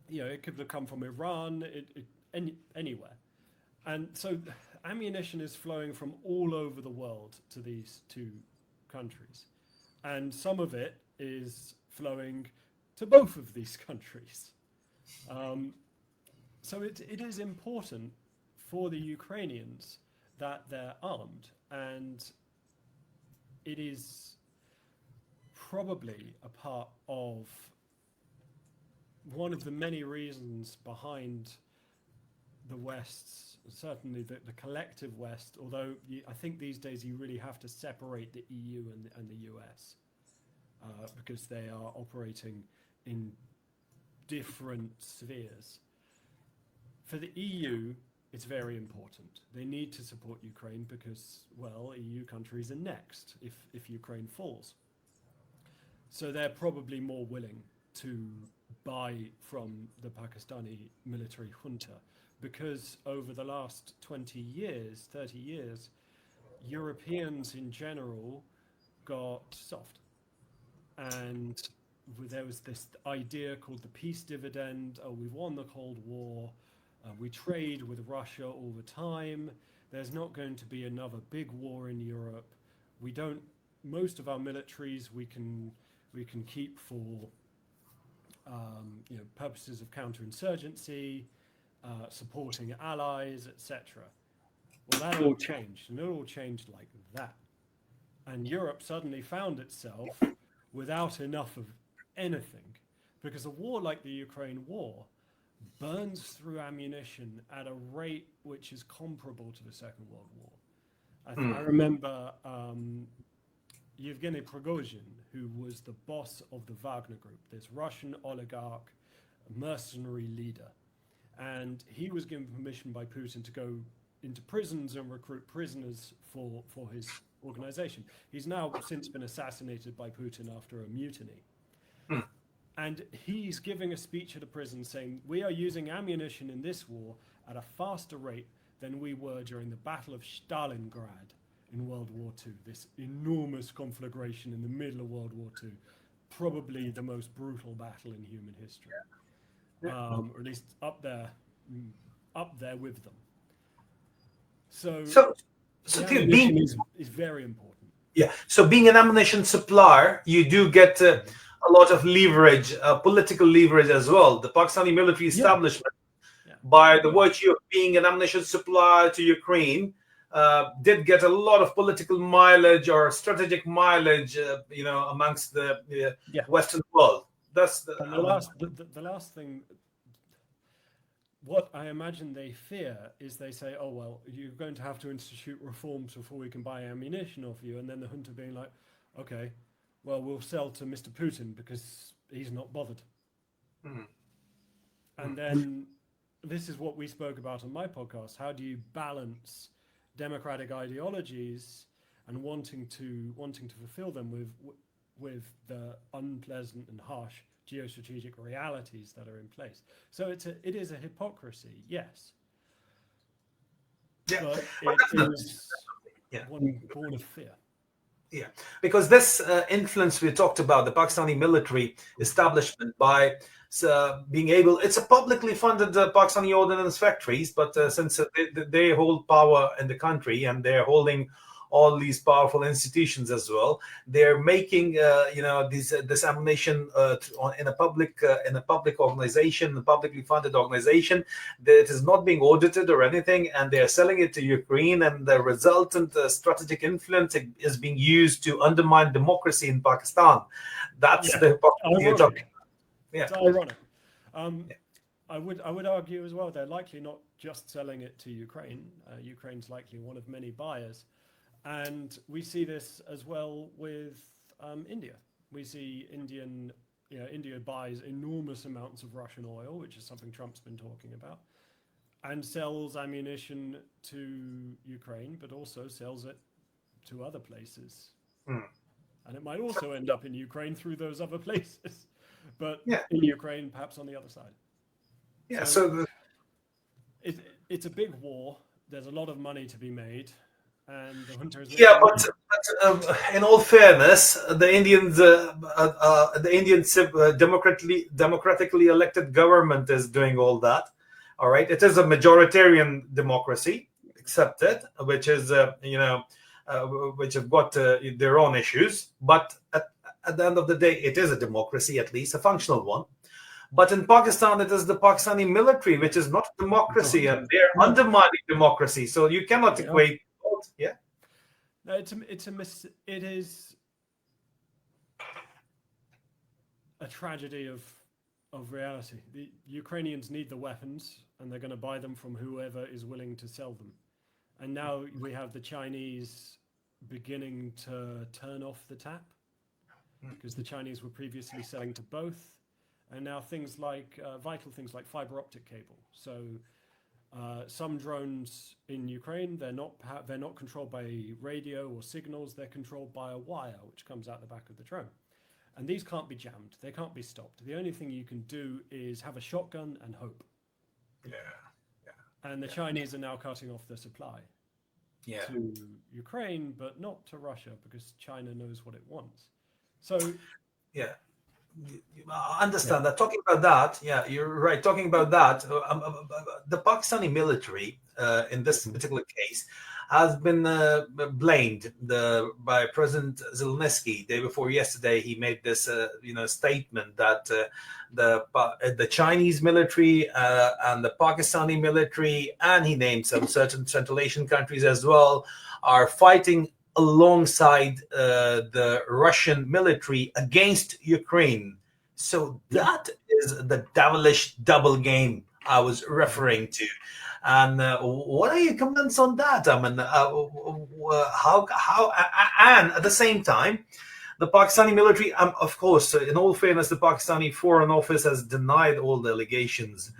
It could come from Iran, anywhere, and so ammunition is flowing from all over the world to these two countries, and some of it is flowing to both of these countries. So it is important for the Ukrainians that they're armed, and it is probably a part of one of the many reasons behind the West's, certainly the collective West, although I think these days you really have to separate the EU and the US because they are operating in different spheres. For the EU, it's very important. They need to support Ukraine because, well, EU countries are next if Ukraine falls. So they're probably more willing to buy from the Pakistani military junta because over the last 20 years, 30 years, Europeans in general got soft. And there was this idea called the peace dividend. Oh, we've won the Cold War. We trade with Russia all the time. There's not going to be another big war in Europe. We don't. Most of our militaries we can keep for purposes of counterinsurgency, supporting allies, etc. Well, that all changed, and it all changed like that. And Europe suddenly found itself without enough of anything, because a war like the Ukraine war burns through ammunition at a rate which is comparable to the Second World War. I remember Yevgeny Prigozhin, who was the boss of the Wagner Group, this Russian oligarch, mercenary leader. And he was given permission by Putin to go into prisons and recruit prisoners for his organization. He's now since been assassinated by Putin after a mutiny. And he's giving a speech at a prison saying, we are using ammunition in this war at a faster rate than we were during the Battle of Stalingrad in World War II, this enormous conflagration in the middle of World War II, probably the most brutal battle in human history, or at least up there with them. So ammunition is very important. Yeah. So being an ammunition supplier, you do get a lot of leverage, political leverage as well. The Pakistani military establishment, by the virtue of being an ammunition supplier to Ukraine, did get a lot of political mileage or strategic mileage, amongst the Western world. That's the last thing. What I imagine they fear is they say, oh, well, you're going to have to institute reforms before we can buy ammunition off you. And then the junta being like, okay, well, we'll sell to Mr. Putin because he's not bothered. And then this is what we spoke about on my podcast. How do you balance democratic ideologies and wanting to fulfill them with the unpleasant and harsh geostrategic realities that are in place? So it is a hypocrisy, yes. But it is one born of fear. Yeah, because this influence we talked about, the Pakistani military establishment by being able, it's a publicly funded Pakistani ordnance factories, but since they hold power in the country and they're holding all these powerful institutions as well, they're making this ammunition in a public organization, a publicly funded organization that is not being audited or anything, and they're selling it to Ukraine, and the resultant strategic influence is being used to undermine democracy in Pakistan. That's Yeah, the hypocrisy you're talking. ironic. Yeah, It's ironic. Um, I would argue as well they're likely not just selling it to Ukraine. Ukraine's likely one of many buyers, and we see this as well with India. We see India buys enormous amounts of Russian oil, which is something Trump's been talking about, and sells ammunition to Ukraine, but also sells it to other places. Hmm. And it might also end up in Ukraine through those other places, but Yeah, in Ukraine, perhaps on the other side. yeah. So So it's a big war. There's a lot of money to be made, and the junta is yeah, making but, money. in all fairness, the Indian democratically elected government is doing all that. All right, it is a majoritarian democracy, accepted, which is which have got their own issues, but at the end of the day, it is a democracy, at least a functional one. But in Pakistan, it is the Pakistani military, which is not a democracy, and they're No, undermining democracy. So you cannot they are. equate both. Yeah. No, it is a tragedy of reality. The Ukrainians need the weapons, and they're going to buy them from whoever is willing to sell them. And now we have the Chinese beginning to turn off the tap, because the Chinese were previously selling to both, and now things like vital things like fiber optic cable. So some drones in Ukraine, they're not controlled by radio or signals. They're controlled by a wire which comes out the back of the drone, and these can't be jammed. They can't be stopped. The only thing you can do is have a shotgun and hope. Yeah. And the Chinese are now cutting off the supply Yeah. to Ukraine, but not to Russia, because China knows what it wants. So Yeah. I understand that. Talking about that, yeah, you're right. Talking about that, the Pakistani military, in this particular case, has been blamed by President Zelensky. Day before yesterday, he made this, statement that the Chinese military and the Pakistani military, and he named some certain Central Asian countries as well, are fighting alongside the Russian military against Ukraine. So that is the devilish double game I was referring to. And what are your comments on that? I mean, and at the same time, the Pakistani military, of course, in all fairness, the Pakistani Foreign Office has denied all the allegations.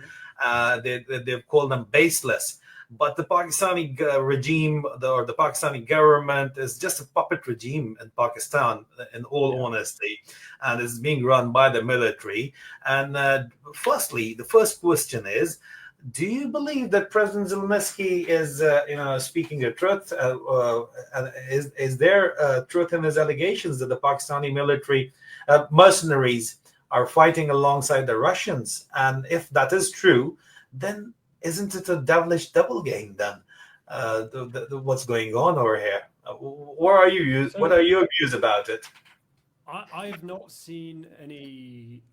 They've called them baseless. But the Pakistani regime, or the Pakistani government, is just a puppet regime in Pakistan, in all honesty, and is being run by the military. And firstly, the first question is, do you believe that President Zelensky is, speaking the truth? Is there truth in his allegations that the Pakistani military mercenaries are fighting alongside the Russians? And if that is true, then isn't it a devilish double game then? What's going on over here? What are your views about it? I've not seen any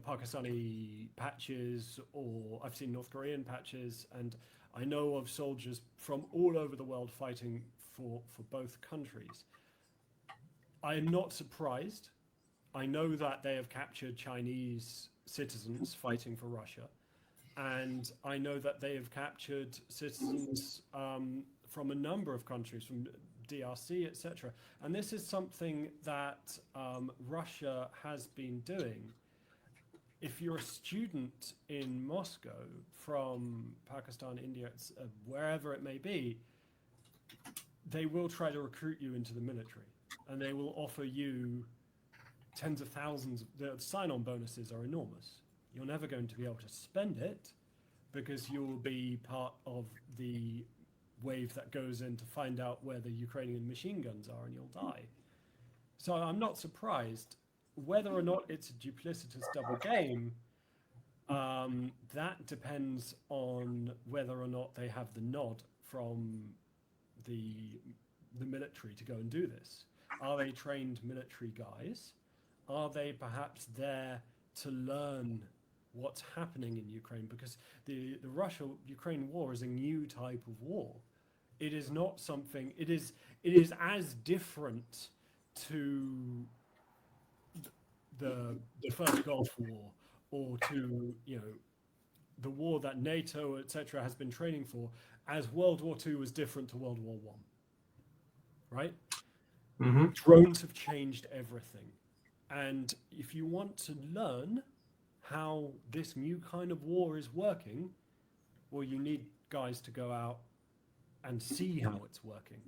Pakistani patches, or I've seen North Korean patches, and I know of soldiers from all over the world fighting for both countries. I am not surprised. I know that they have captured Chinese citizens fighting for Russia, and I know that they have captured citizens from a number of countries, from DRC, etc. And this is something that Russia has been doing. If you're a student in Moscow from Pakistan, India, wherever it may be, they will try to recruit you into the military, and they will offer you tens of thousands. The sign-on bonuses are enormous. You're never going to be able to spend it, because you will be part of the wave that goes in to find out where the Ukrainian machine guns are, and you'll die. So I'm not surprised. Whether or not it's a duplicitous double game, that depends on whether or not they have the nod from the military to go and do this. Are they trained military guys? Are they perhaps there to learn what's happening in Ukraine? Because the Russia-Ukraine war is a new type of war. It is not something. It is as different to the first Gulf War, or to the war that NATO, etc., has been training for, as World War II was different to World War I. Right? Mm-hmm. Drones have changed everything, and if you want to learn how this new kind of war is working, well, you need guys to go out and see how it's working.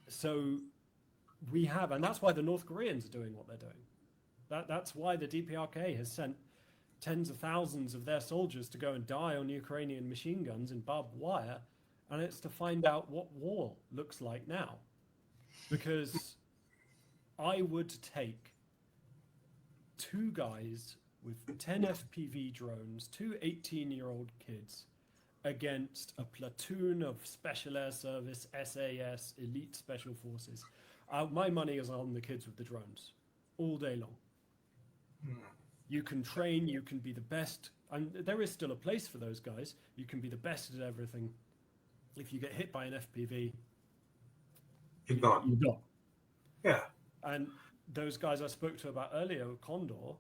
So we have, and that's why the North Koreans are doing what they're doing. That's why the DPRK has sent tens of thousands of their soldiers to go and die on Ukrainian machine guns and barbed wire, and it's to find out what war looks like now. Because I would take 2 guys with 10 FPV drones, 2 18-year-old kids, against a platoon of Special Air Service, SAS, elite special forces. My money is on the kids with the drones all day long. You can train, you can be the best, and there is still a place for those guys. You can be the best at everything. If you get hit by an FPV, You're gone. you're gone. Yeah. And those guys I spoke to about earlier, Condor,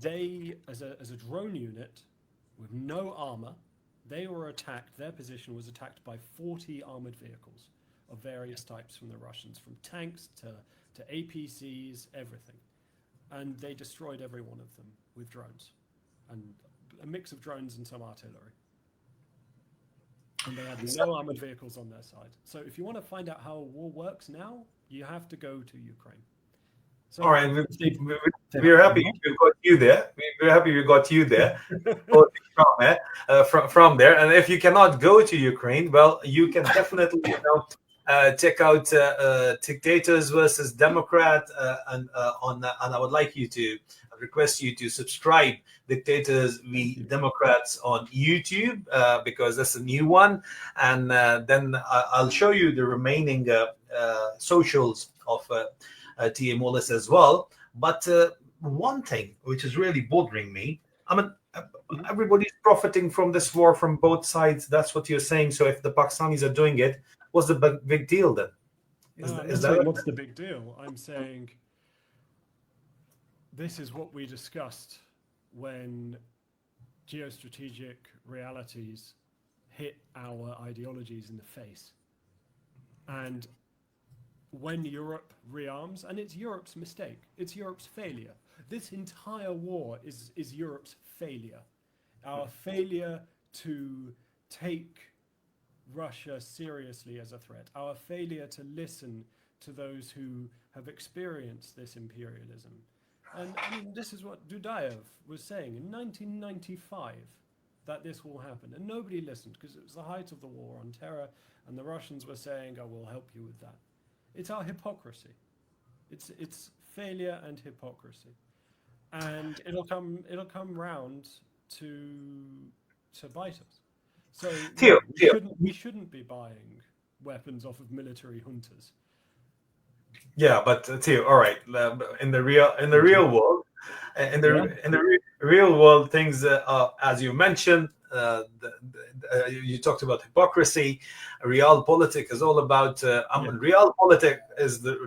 they, as a drone unit with no armor, they were attacked. Their position was attacked by 40 armored vehicles of various types from the Russians, from tanks to APCs, everything. And they destroyed every one of them with drones, and a mix of drones and some artillery. And they had no armored vehicles on their side. So if you want to find out how a war works now, you have to go to Ukraine. So all right, we're happy we got you there. We're happy we got you there from there. And if you cannot go to Ukraine, well, you can definitely check out Dictators versus Democrat, and I would like you to request you to subscribe Dictators v Democrats on YouTube, because that's a new one, and then I'll show you the remaining socials of T.A. Mullis as well. But one thing which is really bothering me, I mean, everybody's profiting from this war from both sides. That's what you're saying. So if the Pakistanis are doing it, what's the big deal then? What's the big deal? I'm saying this is what we discussed when geostrategic realities hit our ideologies in the face. And when Europe rearms, and it's Europe's mistake, it's Europe's failure. This entire war is Europe's failure. Our failure to take Russia seriously as a threat, our failure to listen to those who have experienced this imperialism. And I mean, this is what Dudayev was saying in 1995, that this will happen. And nobody listened, because it was the height of the war on terror, and the Russians were saying, "Oh, we'll help you with that." It's our hypocrisy. It's failure and hypocrisy. And it'll come round to bite us. So we shouldn't be buying weapons off of military juntas. Yeah, but Theo, all right. In the real world, real world, things as you mentioned, you talked about hypocrisy. Realpolitik is all about. Realpolitik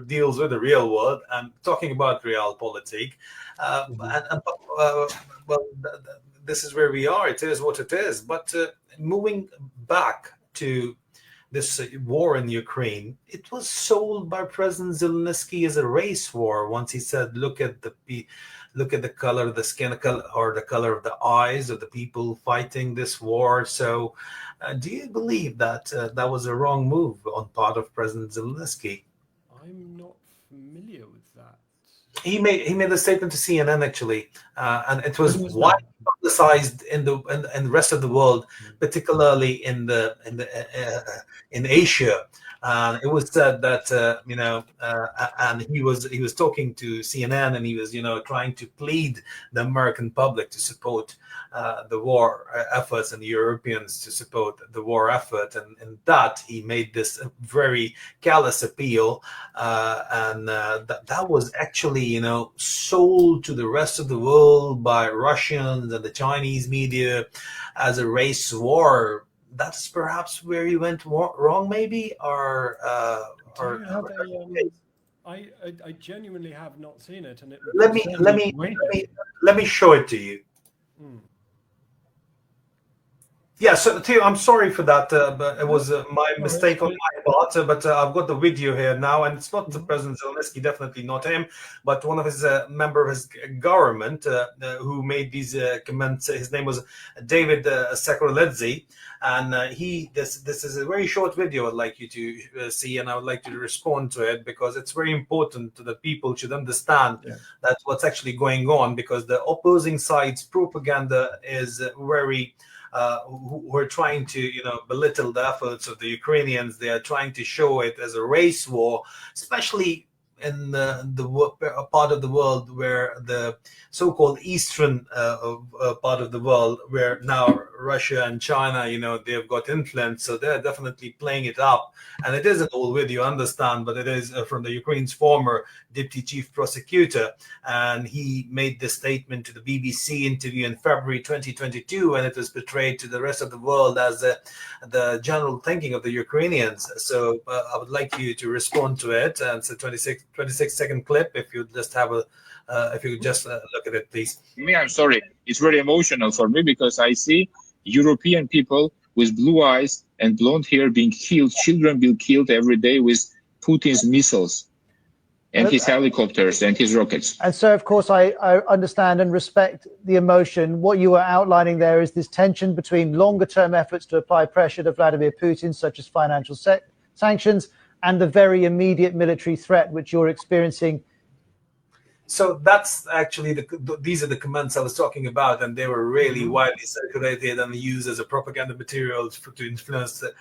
deals with the real world. I'm talking about realpolitik, this is where we are. It is what it is. But moving back to this war in Ukraine, it was sold by President Zelensky as a race war. Once he said, "Look at the color of the skin, or the color of the eyes of the people fighting this war." So, do you believe that that was a wrong move on part of President Zelensky? I'm not familiar with that. He made a statement to CNN actually, and it was why publicized in the rest of the world, particularly in Asia. It was said that and he was talking to CNN, and he was trying to plead the American public to support the war efforts, and the Europeans to support the war effort, and that he made this very callous appeal, that was actually sold to the rest of the world by Russians and the Chinese media as a race war. That's perhaps where you went wrong, maybe, or Do you have a? I genuinely have not seen it, and it would let me concern let me me greatly. let me show it to you. Mm. Yeah, so Theo, I'm sorry for that, but it No, was my no worries. mistake on my part. But I've got the video here now, and it's not the Mhm. President Zelensky, definitely not him, but one of his member of his government who made these comments. His name was David Sakroledzy, and this is a very short video. I'd like you to see, and I would like you to respond to it because it's very important to the people should understand Yeah. that's what's actually going on, because the opposing side's propaganda is very who are trying to belittle the efforts of the Ukrainians. They are trying to show it as a race war, especially in the part of the world where the so-called eastern part of the world, where now Russia and China, they've got influence, so they're definitely playing it up. And it is an old video, understand, but it is from the Ukraine's former deputy chief prosecutor, and he made this statement to the BBC interview in February 2022, and it was portrayed to the rest of the world as the general thinking of the Ukrainians. So I would like you to respond to it, and it's a 26-second clip. If you just have a if you just look at it, please. Me, I'm sorry. It's very emotional for me because I see European people with blue eyes and blonde hair being killed, children being killed every day with Putin's missiles and his helicopters and his rockets. And so, of course, I understand and respect the emotion. What you are outlining there is this tension between longer-term efforts to apply pressure to Vladimir Putin, such as financial sanctions, and the very immediate military threat which you're experiencing. So that's actually these are the comments I was talking about, and they were really widely circulated and used as a propaganda material to influence, to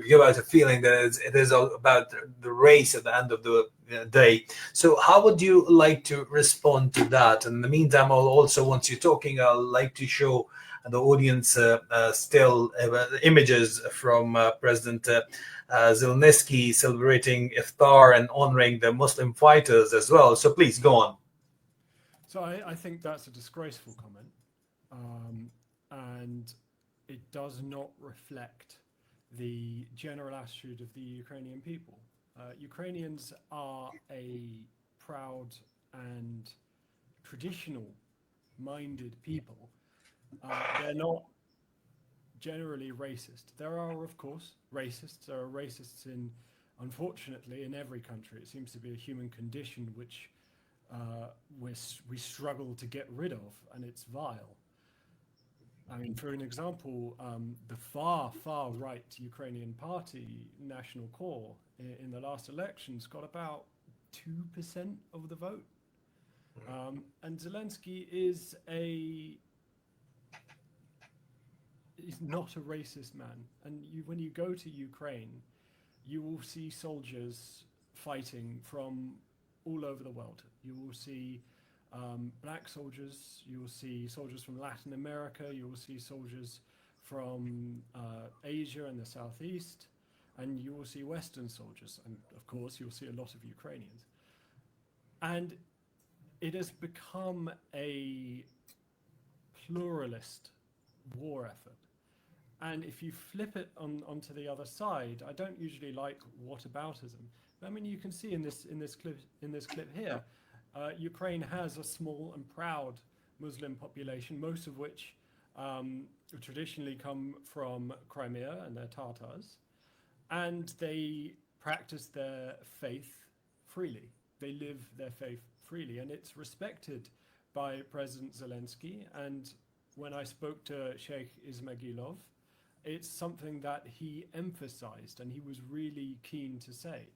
give out a feeling that it is all about the race at the end of the day. So how would you like to respond to that? In the meantime, I'll also, once you're talking, I'll like to show the audience still images from President Zelensky celebrating iftar and honoring the Muslim fighters as well. So please go on. So I think that's a disgraceful comment, and it does not reflect the general attitude of the Ukrainian people. Ukrainians are a proud and traditional-minded people. They're not generally racist. There are, of course, racists. There are racists unfortunately, in every country. It seems to be a human condition which we struggle to get rid of, and it's vile. I mean, for an example, the far right Ukrainian party, National Core, in the last elections got about 2% of the vote. And Zelensky is not a racist man. And when you go to Ukraine, you will see soldiers fighting from all over the world. You will see black soldiers, you will see soldiers from Latin America, you will see soldiers from Asia and the Southeast, and you will see Western soldiers, and of course you'll see a lot of Ukrainians. And it has become a pluralist war effort. And if you flip it onto the other side, I don't usually like whataboutism. I mean, you can see in this clip here, Ukraine has a small and proud Muslim population, most of which traditionally come from Crimea, and they're Tatars, and they practice their faith freely. They live their faith freely, and it's respected by President Zelensky. And when I spoke to Sheikh Ismagilov, it's something that he emphasized and he was really keen to say.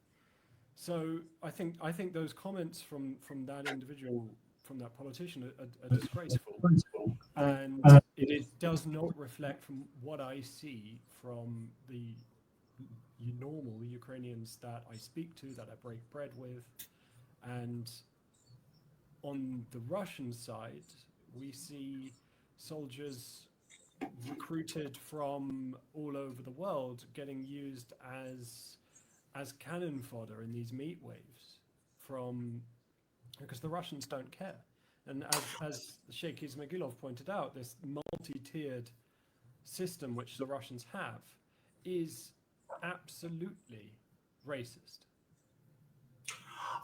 So I think those comments from that individual from that politician are disgraceful, and does not reflect from what I see from the normal Ukrainians that I speak to, that I break bread with. And on the Russian side, we see soldiers recruited from all over the world getting used as cannon fodder in these meat waves because the Russians don't care. And as Sheikh Ismagilov pointed out, this multi-tiered system which the Russians have is absolutely racist.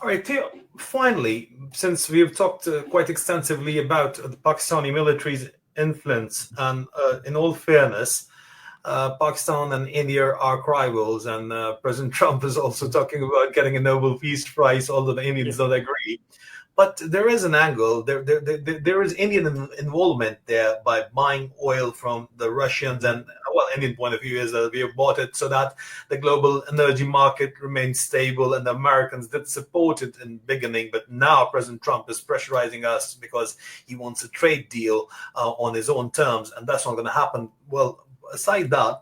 All right, Theo, finally, since we've talked quite extensively about the Pakistani military's influence, and in all fairness, Pakistan and India are rivals, and President Trump is also talking about getting a Nobel Peace Prize, although the Indians don't agree. But there is an angle. There is Indian involvement there by buying oil from the Russians, and well, Indian point of view is that we have bought it so that the global energy market remains stable, and the Americans did support it in the beginning, but now President Trump is pressurizing us because he wants a trade deal on his own terms, and that's not going to happen. Well, aside that,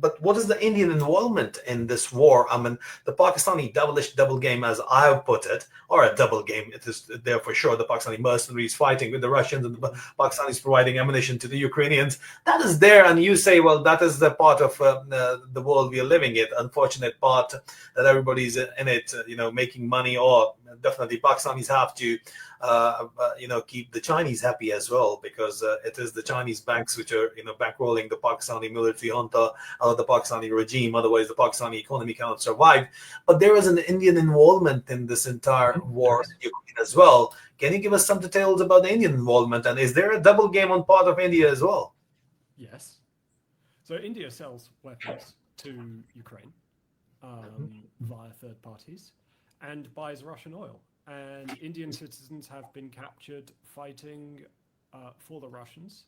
but what is the Indian involvement in this war? I mean, the Pakistani devilish double game, as I have put it, or a double game. It is there for sure. The Pakistani mercenaries fighting with the Russians, and the Pakistanis providing ammunition to the Ukrainians. That is there, and you say, well, that is the part of the world we are living in. Unfortunate part that everybody's in it, making money. Or definitely, Pakistanis have to, keep the Chinese happy as well, because it is the Chinese banks which are, bankrolling the Pakistani military junta, the Pakistani regime. Otherwise, the Pakistani economy cannot survive. But there is an Indian involvement in this entire war in Ukraine as well. Can you give us some details about the Indian involvement? And is there a double game on part of India as well? Yes. So India sells weapons to Ukraine via third parties and buys Russian oil. And Indian citizens have been captured fighting for the Russians,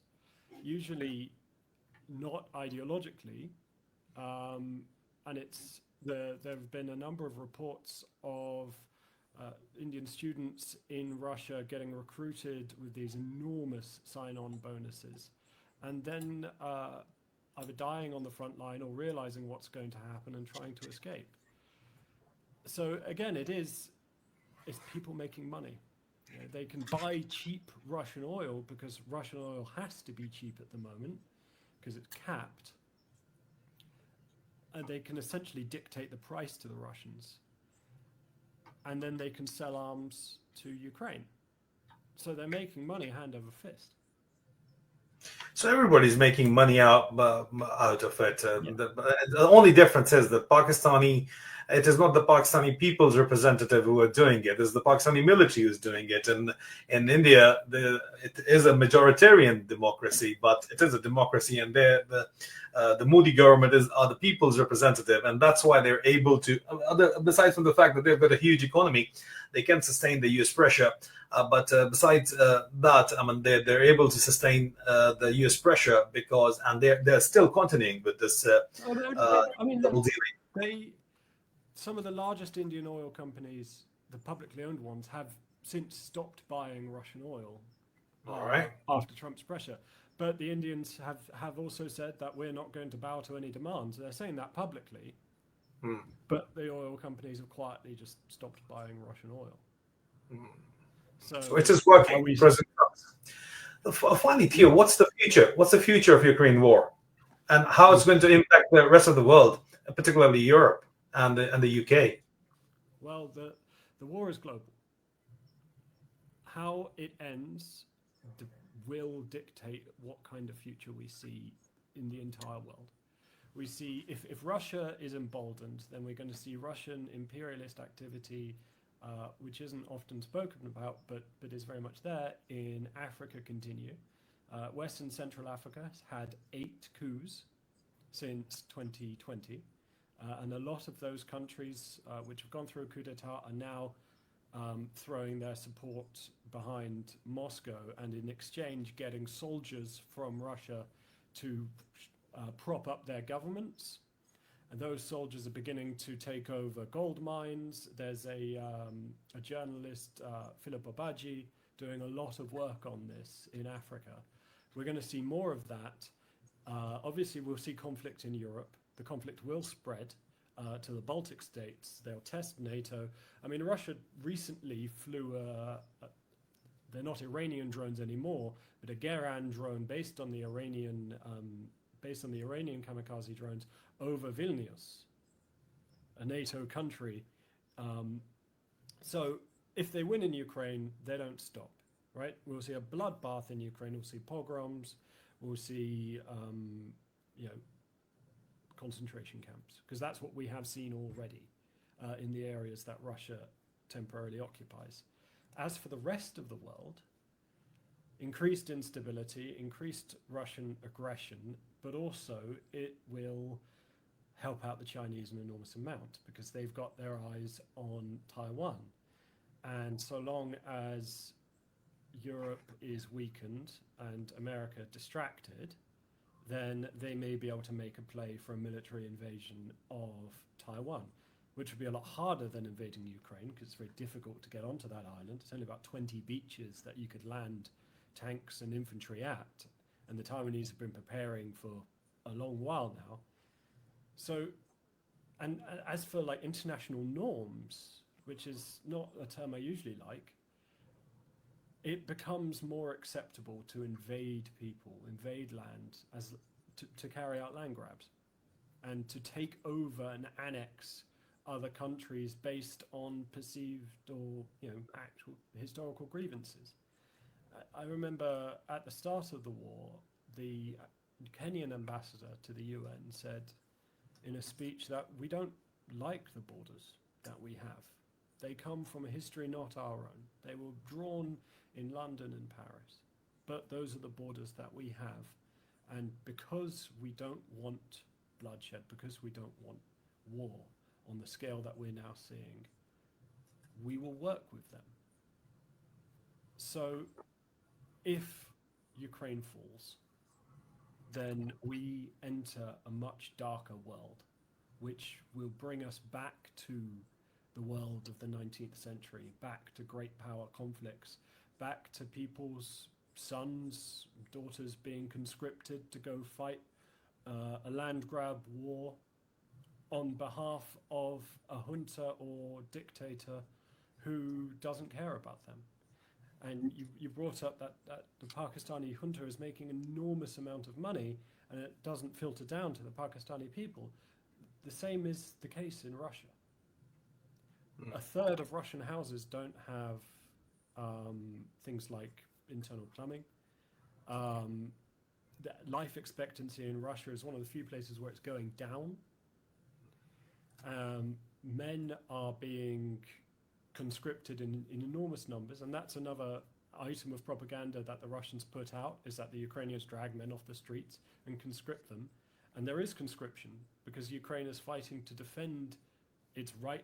usually not ideologically. And there have been a number of reports of Indian students in Russia getting recruited with these enormous sign-on bonuses, and then either dying on the front line or realizing what's going to happen and trying to escape. So again, it's people making money. They can buy cheap Russian oil because Russian oil has to be cheap at the moment because it's capped. And they can essentially dictate the price to the Russians. And then they can sell arms to Ukraine. So they're making money hand over fist. So everybody's making money out of it. The only difference is that it is not the Pakistani people's representative who are doing it. It's the Pakistani military who's doing it. And in India, it is a majoritarian democracy, but it is a democracy, and the Modi government are the people's representative, and that's why they're able to. Besides from the fact that they've got a huge economy, they can sustain the U.S. pressure. But besides that, I mean, they're able to sustain the U.S. pressure and they're still continuing with this double dealing. Some of the largest Indian oil companies, the publicly owned ones, have since stopped buying Russian oil after Trump's pressure. But the Indians have also said that we're not going to bow to any demands. They're saying that publicly, but the oil companies have quietly just stopped buying Russian oil. So it is working, President Trump. Finally, Theo, what's the future? What's the future of Ukraine war, and how it's going to impact the rest of the world, particularly Europe and the UK? Well, the war is global. How it ends will dictate what kind of future we see in the entire world. We see if Russia is emboldened, then we're going to see Russian imperialist activity, which isn't often spoken about, but is very much there in Africa, continue. West and Central Africa has had 8 coups since 2020. And a lot of those countries which have gone through a coup d'etat are now throwing their support behind Moscow, and in exchange getting soldiers from Russia to prop up their governments. And those soldiers are beginning to take over gold mines. There's a journalist, Philip Babaji, doing a lot of work on this in Africa. We're going to see more of that. Obviously, we'll see conflict in Europe. The conflict will spread to the Baltic states. They'll test NATO. I mean, Russia recently flew they're not Iranian drones anymore, but a Geran drone based on the Iranian kamikaze drones over Vilnius, a NATO country. So if they win in Ukraine, they don't stop, right? We'll see a bloodbath in Ukraine. We'll see pogroms. We'll see, concentration camps, because that's what we have seen already in the areas that Russia temporarily occupies. As for the rest of the world, increased instability, increased Russian aggression, but also it will help out the Chinese an enormous amount because they've got their eyes on Taiwan. And so long as Europe is weakened and America distracted, then they may be able to make a play for a military invasion of Taiwan, which would be a lot harder than invading Ukraine because it's very difficult to get onto that island. It's only about 20 beaches that you could land tanks and infantry at, and the Taiwanese have been preparing for a long while now. So, and as for like international norms, which is not a term I usually like, it becomes more acceptable to invade people, invade land, as to carry out land grabs, and to take over and annex other countries based on perceived or actual historical grievances. I remember at the start of the war, the Kenyan ambassador to the UN said in a speech that we don't like the borders that we have. They come from a history not our own. They were drawn in London and Paris, but those are the borders that we have. And because we don't want bloodshed, because we don't want war on the scale that we're now seeing, we will work with them. So if Ukraine falls, then we enter a much darker world, which will bring us back to the world of the 19th century, back to great power conflicts, back to people's sons, daughters being conscripted to go fight a land grab war on behalf of a junta or dictator who doesn't care about them. And you brought up that the Pakistani junta is making an enormous amount of money and it doesn't filter down to the Pakistani people. The same is the case in Russia. A third of Russian houses don't have things like internal plumbing. The life expectancy in Russia is one of the few places where it's going down. Men are being conscripted in enormous numbers, and that's another item of propaganda that the Russians put out, is that the Ukrainians drag men off the streets and conscript them. And there is conscription because Ukraine is fighting to defend its right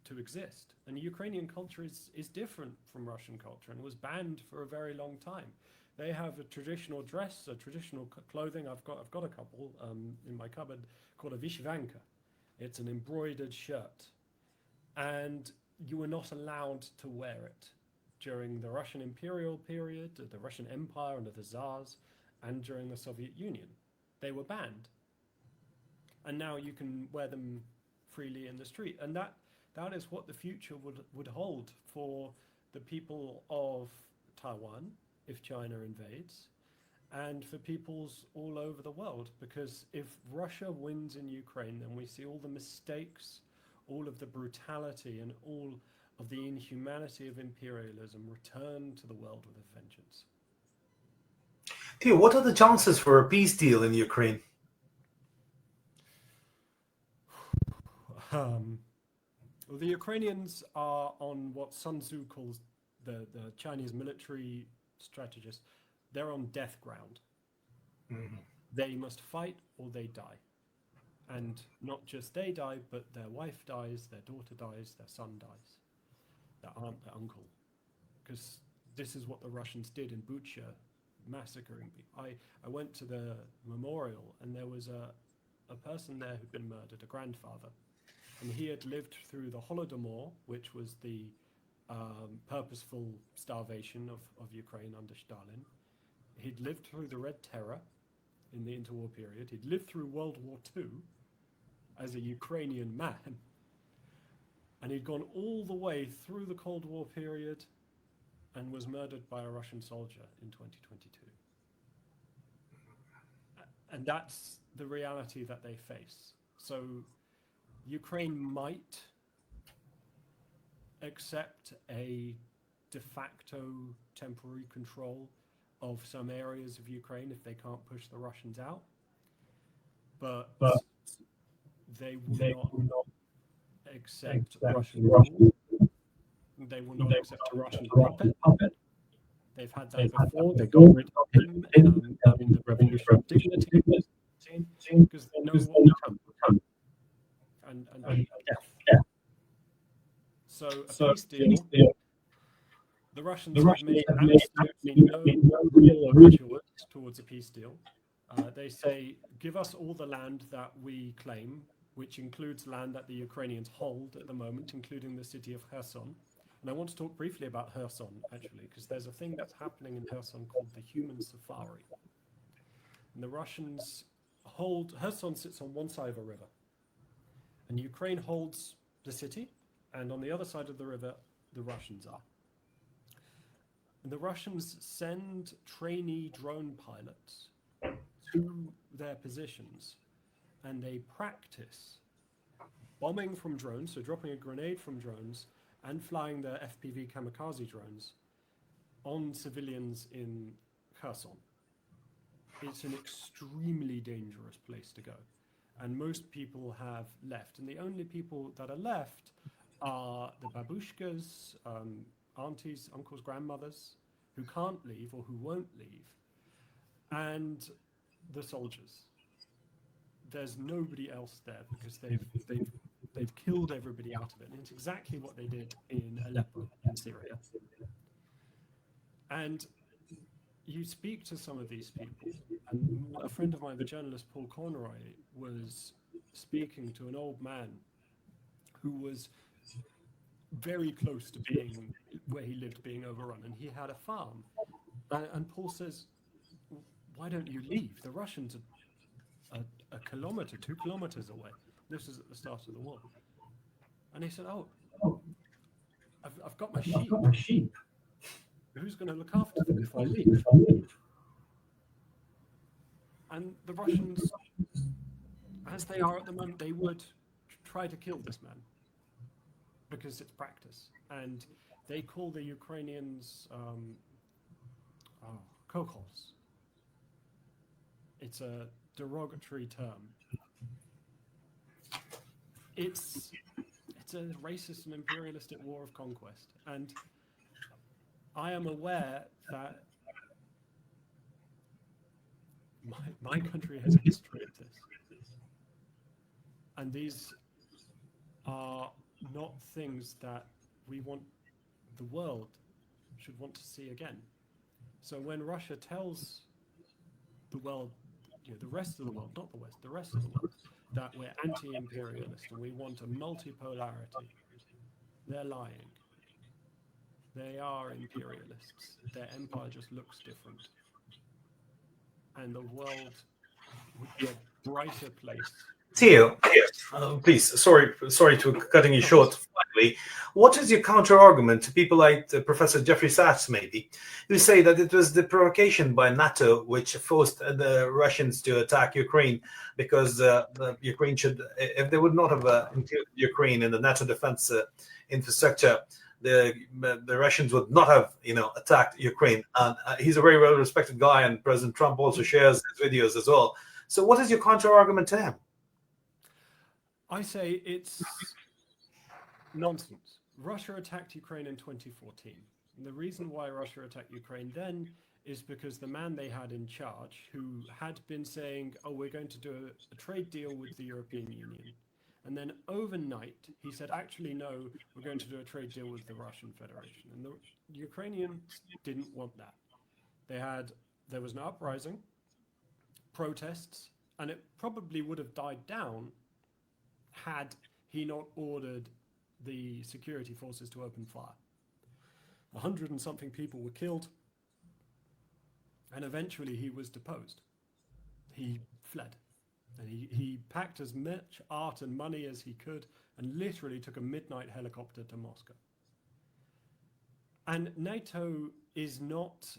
to exist. And Ukrainian culture is different from Russian culture and was banned for a very long time. They have a traditional dress, a traditional clothing. I've got a couple in my cupboard called a vishvanka. It's an embroidered shirt, and you were not allowed to wear it during the Russian imperial period, the Russian Empire under the Tsars, and during the Soviet Union. They were banned, and now you can wear them freely in the street. And that is what the future would hold for the people of Taiwan if China invades, and for peoples all over the world. Because if Russia wins in Ukraine, then we see all the mistakes, all of the brutality, and all of the inhumanity of imperialism return to the world with a vengeance. Theo, what are the chances for a peace deal in Ukraine? Well, the Ukrainians are on what Sun Tzu calls the Chinese military strategist. They're on death ground. Mm-hmm. They must fight or they die. And not just they die, but their wife dies, their daughter dies, their son dies, their aunt, their uncle. Because this is what the Russians did in Bucha, massacring people. I went to the memorial and there was a person there who'd been murdered, a grandfather. And he had lived through the Holodomor, which was the purposeful starvation of Ukraine under Stalin. He'd lived through the Red Terror in the interwar period. He'd lived through World War II as a Ukrainian man. And he'd gone all the way through the Cold War period and was murdered by a Russian soldier in 2022. And that's the reality that they face. So Ukraine might accept a de facto temporary control of some areas of Ukraine if they can't push the Russians out, but they will not accept Russian rule. They will not accept a Russian puppet. They've had that before. They got rid of him in the Revolution of Dignity because they know what will come. And death. So a peace deal, the Russians have made absolutely no real overtures towards a peace deal. They say, give us all the land that we claim, which includes land that the Ukrainians hold at the moment, including the city of Kherson. And I want to talk briefly about Kherson, actually, because there's a thing that's happening in Kherson called the human safari. And the Russians hold, Kherson sits on one side of a river, and Ukraine holds the city, and on the other side of the river, the Russians are. And the Russians send trainee drone pilots to their positions, and they practice bombing from drones, so dropping a grenade from drones, and flying their FPV kamikaze drones on civilians in Kherson. It's an extremely dangerous place to go. And most people have left. And the only people that are left are the babushkas, aunties, uncles, grandmothers, who can't leave or who won't leave, and the soldiers. There's nobody else there because they've killed everybody out of it. And it's exactly what they did in Aleppo in Syria. And you speak to some of these people, and a friend of mine, the journalist Paul Corneroy, was speaking to an old man who was very close to being where he lived being overrun, and he had a farm. And Paul says, why don't you leave? The Russians are a kilometer, 2 kilometers away. This is at the start of the war. And he said, I've got my sheep. Who's going to look after them if I leave? And the Russians, as they are at the moment, they would try to kill this man because it's practice. And they call the Ukrainians kolkhos. It's a derogatory term. It's a racist and imperialistic war of conquest. And I am aware that my country has a history of this. And these are not things that we want, the world should want to see again. So when Russia tells the world, the rest of the world, not the West, the rest of the world, that we're anti-imperialist and we want a multipolarity, they're lying. They are imperialists. Their empire just looks different. And the world would be a brighter place. Theo, please, sorry to cutting you short slightly. What is your counter argument to people like Professor Jeffrey Sachs, maybe, who say that it was the provocation by NATO which forced the Russians to attack Ukraine because the Ukraine should, if they would not have included Ukraine in the NATO defense infrastructure, the Russians would not have, attacked Ukraine. And he's a very well-respected guy, and President Trump also shares his videos as well. So, what is your counter-argument to him? I say it's nonsense. Russia attacked Ukraine in 2014. And the reason why Russia attacked Ukraine then is because the man they had in charge, who had been saying, we're going to do a trade deal with the European Union. And then overnight, he said, actually, no, we're going to do a trade deal with the Russian Federation. And the Ukrainians didn't want that. There was an uprising, protests, and it probably would have died down had he not ordered the security forces to open fire. 100 and something people were killed, and eventually he was deposed. He fled, and he packed as much art and money as he could and literally took a midnight helicopter to Moscow. And NATO is not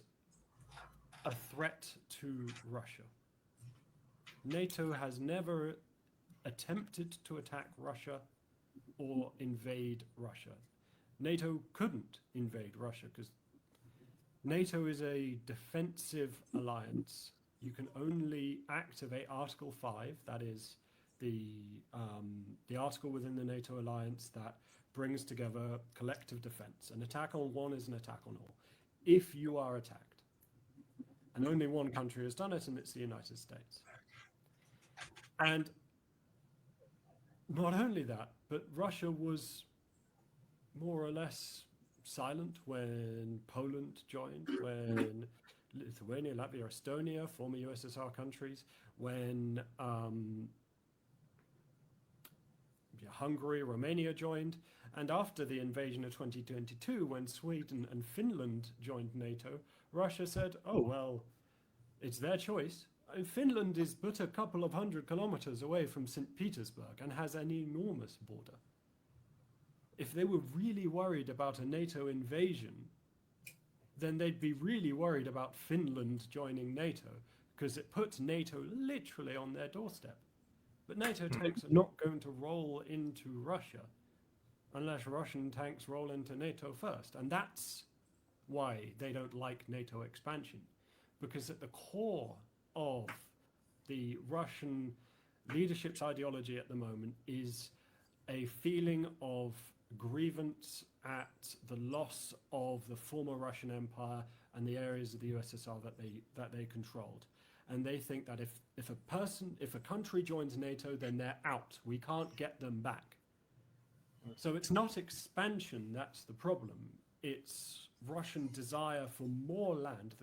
a threat to Russia. NATO has never attempted to attack Russia or invade Russia. NATO couldn't invade Russia because NATO is a defensive alliance. You can only activate Article 5, that is the article within the NATO alliance that brings together collective defense. An attack on one is an attack on all, if you are attacked. And only one country has done it, and it's the United States. And not only that, but Russia was more or less silent when Poland joined, when Lithuania, Latvia, Estonia, former USSR countries, when Hungary, Romania joined, and after the invasion of 2022, when Sweden and Finland joined NATO, Russia said, oh, well, it's their choice. Finland is but a couple of 100 kilometers away from St. Petersburg and has an enormous border. If they were really worried about a NATO invasion, then they'd be really worried about Finland joining NATO, because it puts NATO literally on their doorstep. But NATO tanks are not going to roll into Russia unless Russian tanks roll into NATO first. And that's why they don't like NATO expansion, because at the core of the Russian leadership's ideology at the moment is a feeling of grievance at the loss of the former Russian Empire and the areas of the USSR that they controlled. And they think that if a country joins NATO, then they're out. We can't get them back. So it's not expansion that's the problem. It's Russian desire for more land.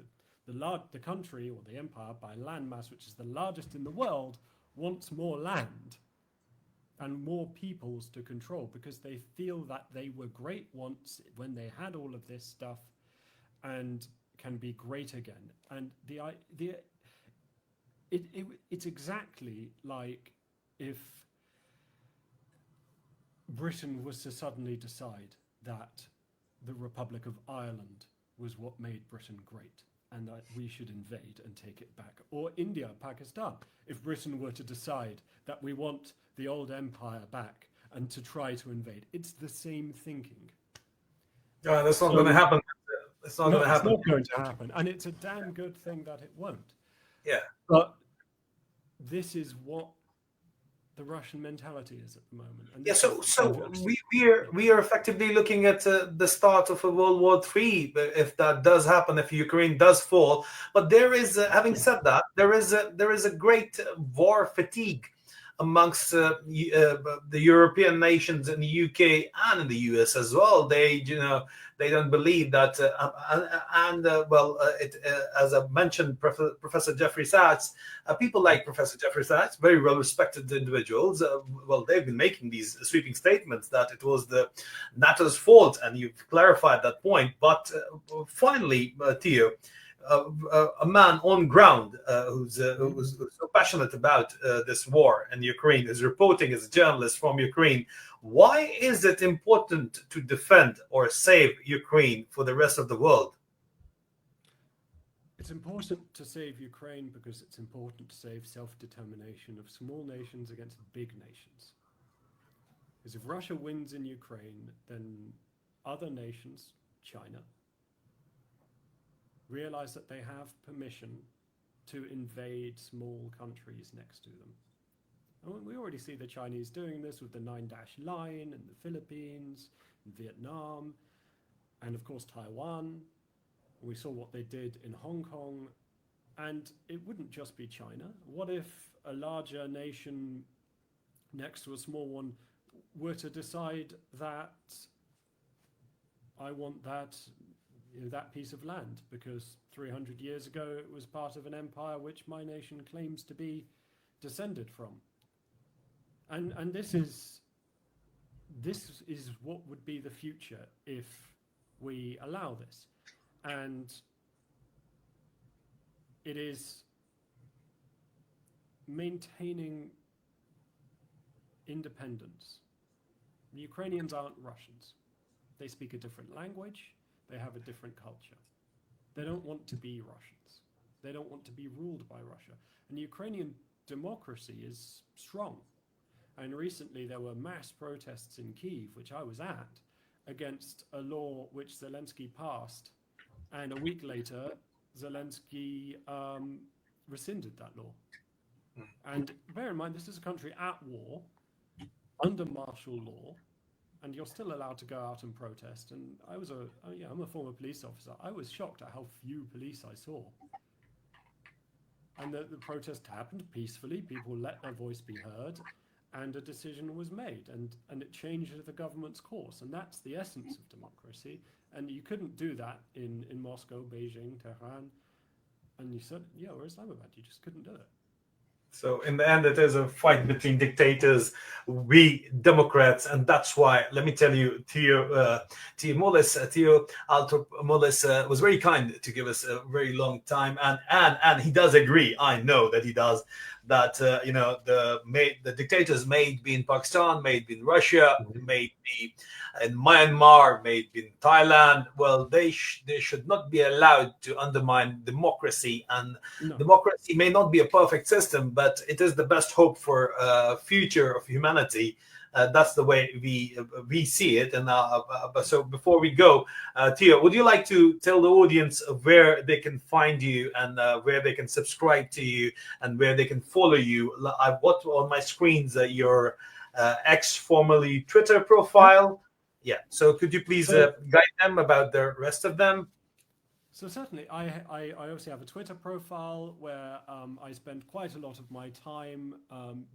The country, or the empire by land mass, which is the largest in the world, wants more land and more peoples to control, because they feel that they were great once when they had all of this stuff and can be great again. And it's exactly like if Britain was to suddenly decide that the Republic of Ireland was what made Britain great and that we should invade and take it back. Or India, Pakistan, if Britain were to decide that we want the old empire back and to try to invade. It's the same thinking. That's not going to happen. It's not going to happen. It's not going to happen. And it's a damn good thing that it won't. Yeah. But this is what the Russian mentality is at the moment. And yeah, so we are effectively looking at the start of a World War III, if that does happen, if Ukraine does fall. But there is, having said that, there is a great war fatigue amongst the European nations in the UK and in the US as well. They don't believe that, as I mentioned, Professor Jeffrey Sachs, people like Professor Jeffrey Sachs, very well-respected individuals, they've been making these sweeping statements that it was the NATO's fault, and you've clarified that point. But finally, Theo, a man on ground who's so passionate about this war in Ukraine, is reporting as a journalist from Ukraine. Why is it important to defend or save Ukraine for the rest of the world? It's important to save Ukraine because it's important to save self-determination of small nations against big nations. Because if Russia wins in Ukraine, then other nations, China, realize that they have permission to invade small countries next to them. And we already see the Chinese doing this with the 9-dash line in the Philippines, in Vietnam, and of course Taiwan. We saw what they did in Hong Kong. And it wouldn't just be China. What if a larger nation next to a small one were to decide that I want that piece of land because 300 years ago it was part of an empire which my nation claims to be descended from. And this is what would be the future if we allow this. And it is maintaining independence. The Ukrainians aren't Russians. They speak a different language. They have a different culture. They don't want to be Russians. They don't want to be ruled by Russia. And Ukrainian democracy is strong. And recently there were mass protests in Kyiv, which I was at, against a law which Zelensky passed. And a week later, Zelensky rescinded that law. And bear in mind, this is a country at war, under martial law, and you're still allowed to go out and protest. And I'm a former police officer. I was shocked at how few police I saw. And the protest happened peacefully. People let their voice be heard, and a decision was made, and it changed the government's course. And that's the essence of democracy. And you couldn't do that in Moscow, Beijing, Tehran. And you said, or Islamabad, you just couldn't do it. So in the end, it is a fight between dictators, we Democrats, and that's why, let me tell you, Theo Alto-Moles was very kind to give us a very long time, and he does agree, I know that he does, that the dictators may be in Pakistan, may be in Russia, may be in Myanmar, may be in Thailand. Well, they should not be allowed to undermine democracy, and democracy may not be a perfect system, but it is the best hope for future of humanity. That's the way we see it. And so before we go, Theo, would you like to tell the audience where they can find you, and where they can subscribe to you, and where they can follow you? I've got on my screens your formerly Twitter profile. Yeah. So could you please guide them about the rest of them? So certainly, I obviously have a Twitter profile where I spend quite a lot of my time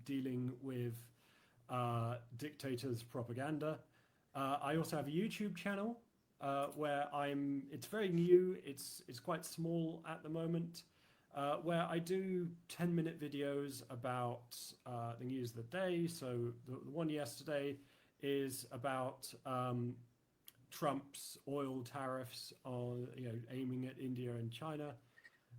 dealing with dictators' propaganda. I also have a YouTube channel where it's very new, it's quite small at the moment, where I do 10-minute videos about the news of the day. So the one yesterday is about Trump's oil tariffs on, aiming at India and China.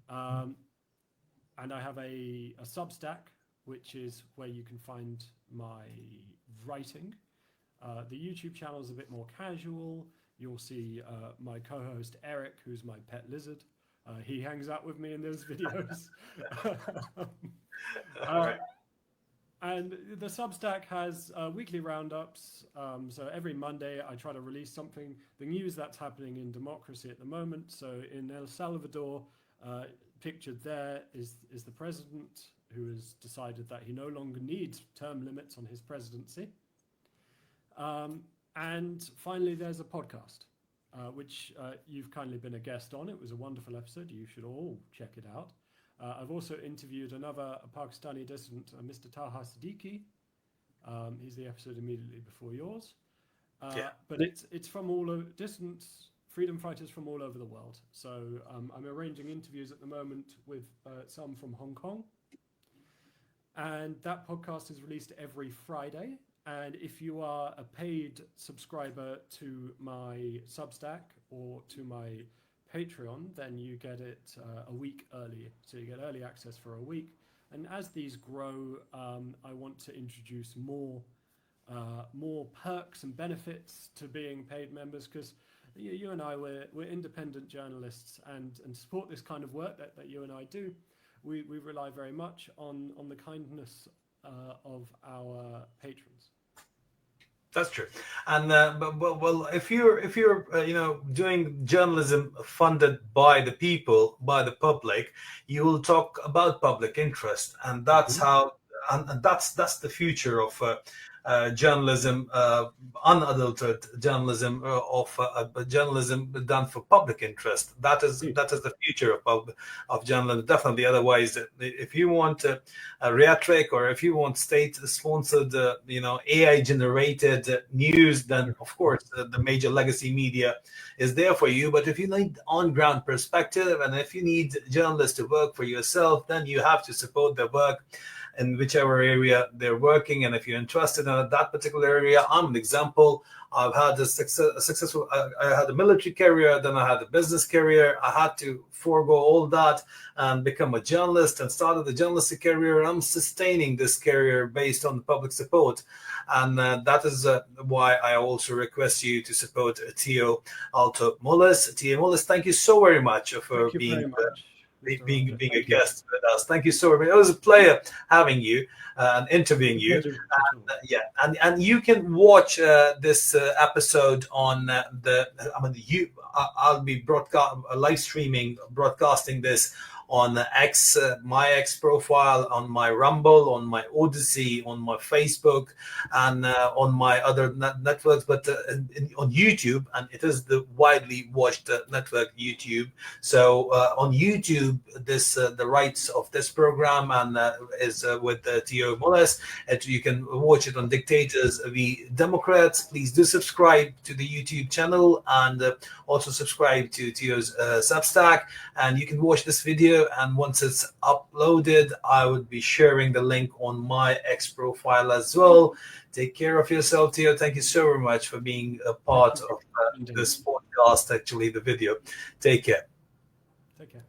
And I have a Substack, which is where you can find my writing. The YouTube channel is a bit more casual. You'll see my co-host Eric, who's my pet lizard. He hangs out with me in those videos. And the Substack has weekly roundups. So every Monday I try to release something, the news that's happening in democracy at the moment. So in El Salvador, pictured there is the president, who has decided that he no longer needs term limits on his presidency. And finally, there's a podcast, which you've kindly been a guest on. It was a wonderful episode. You should all check it out. I've also interviewed another Pakistani dissident, Mr. Taha Siddiqui. He's the episode immediately before yours. But it's from all over, dissidents, freedom fighters from all over the world. So I'm arranging interviews at the moment with some from Hong Kong. And that podcast is released every Friday. And if you are a paid subscriber to my Substack or to my Patreon, then you get it a week early. So you get early access for a week. And as these grow, I want to introduce more perks and benefits to being paid members, because you and I, we're independent journalists, and to support this kind of work that you and I do, we rely very much on the kindness of our patrons. That's true. And well, if you're doing journalism funded by the people, by the public, you will talk about public interest, and that's how, and that's the future of journalism, unadulterated journalism, of journalism done for public interest. That is the future of journalism, definitely. Otherwise, if you want rhetoric, or if you want state-sponsored, AI-generated news, then of course the major legacy media is there for you. But if you need on-ground perspective, and if you need journalists to work for yourself, then you have to support their work in whichever area they're working. And if you're interested in that particular area, I'm an example. I've had a successful, I had a military career, then I had a business career. I had to forego all that and become a journalist and started the journalistic career. I'm sustaining this career based on public support. And that is why I also request you to support Theo Alto Mullis. Theo Mullis, thank you so very much for being a guest with us. Thank you so much. It was a pleasure having you and interviewing you. And you can watch this episode on I'll be live streaming, broadcasting this on X, my X profile, on my Rumble, on my Odyssey, on my Facebook, and on my other networks, but on YouTube, and it is the widely watched network YouTube. So on YouTube, the rights of this program and is with Theo Mullis. You can watch it on Dictators v Democrats. Please do subscribe to the YouTube channel and also subscribe to Theo's Substack, and you can watch this video. And once it's uploaded, I would be sharing the link on my X profile as well. Take care of yourself, Theo. Thank you so very much for being a part of this podcast, actually, the video. Take care. Take care.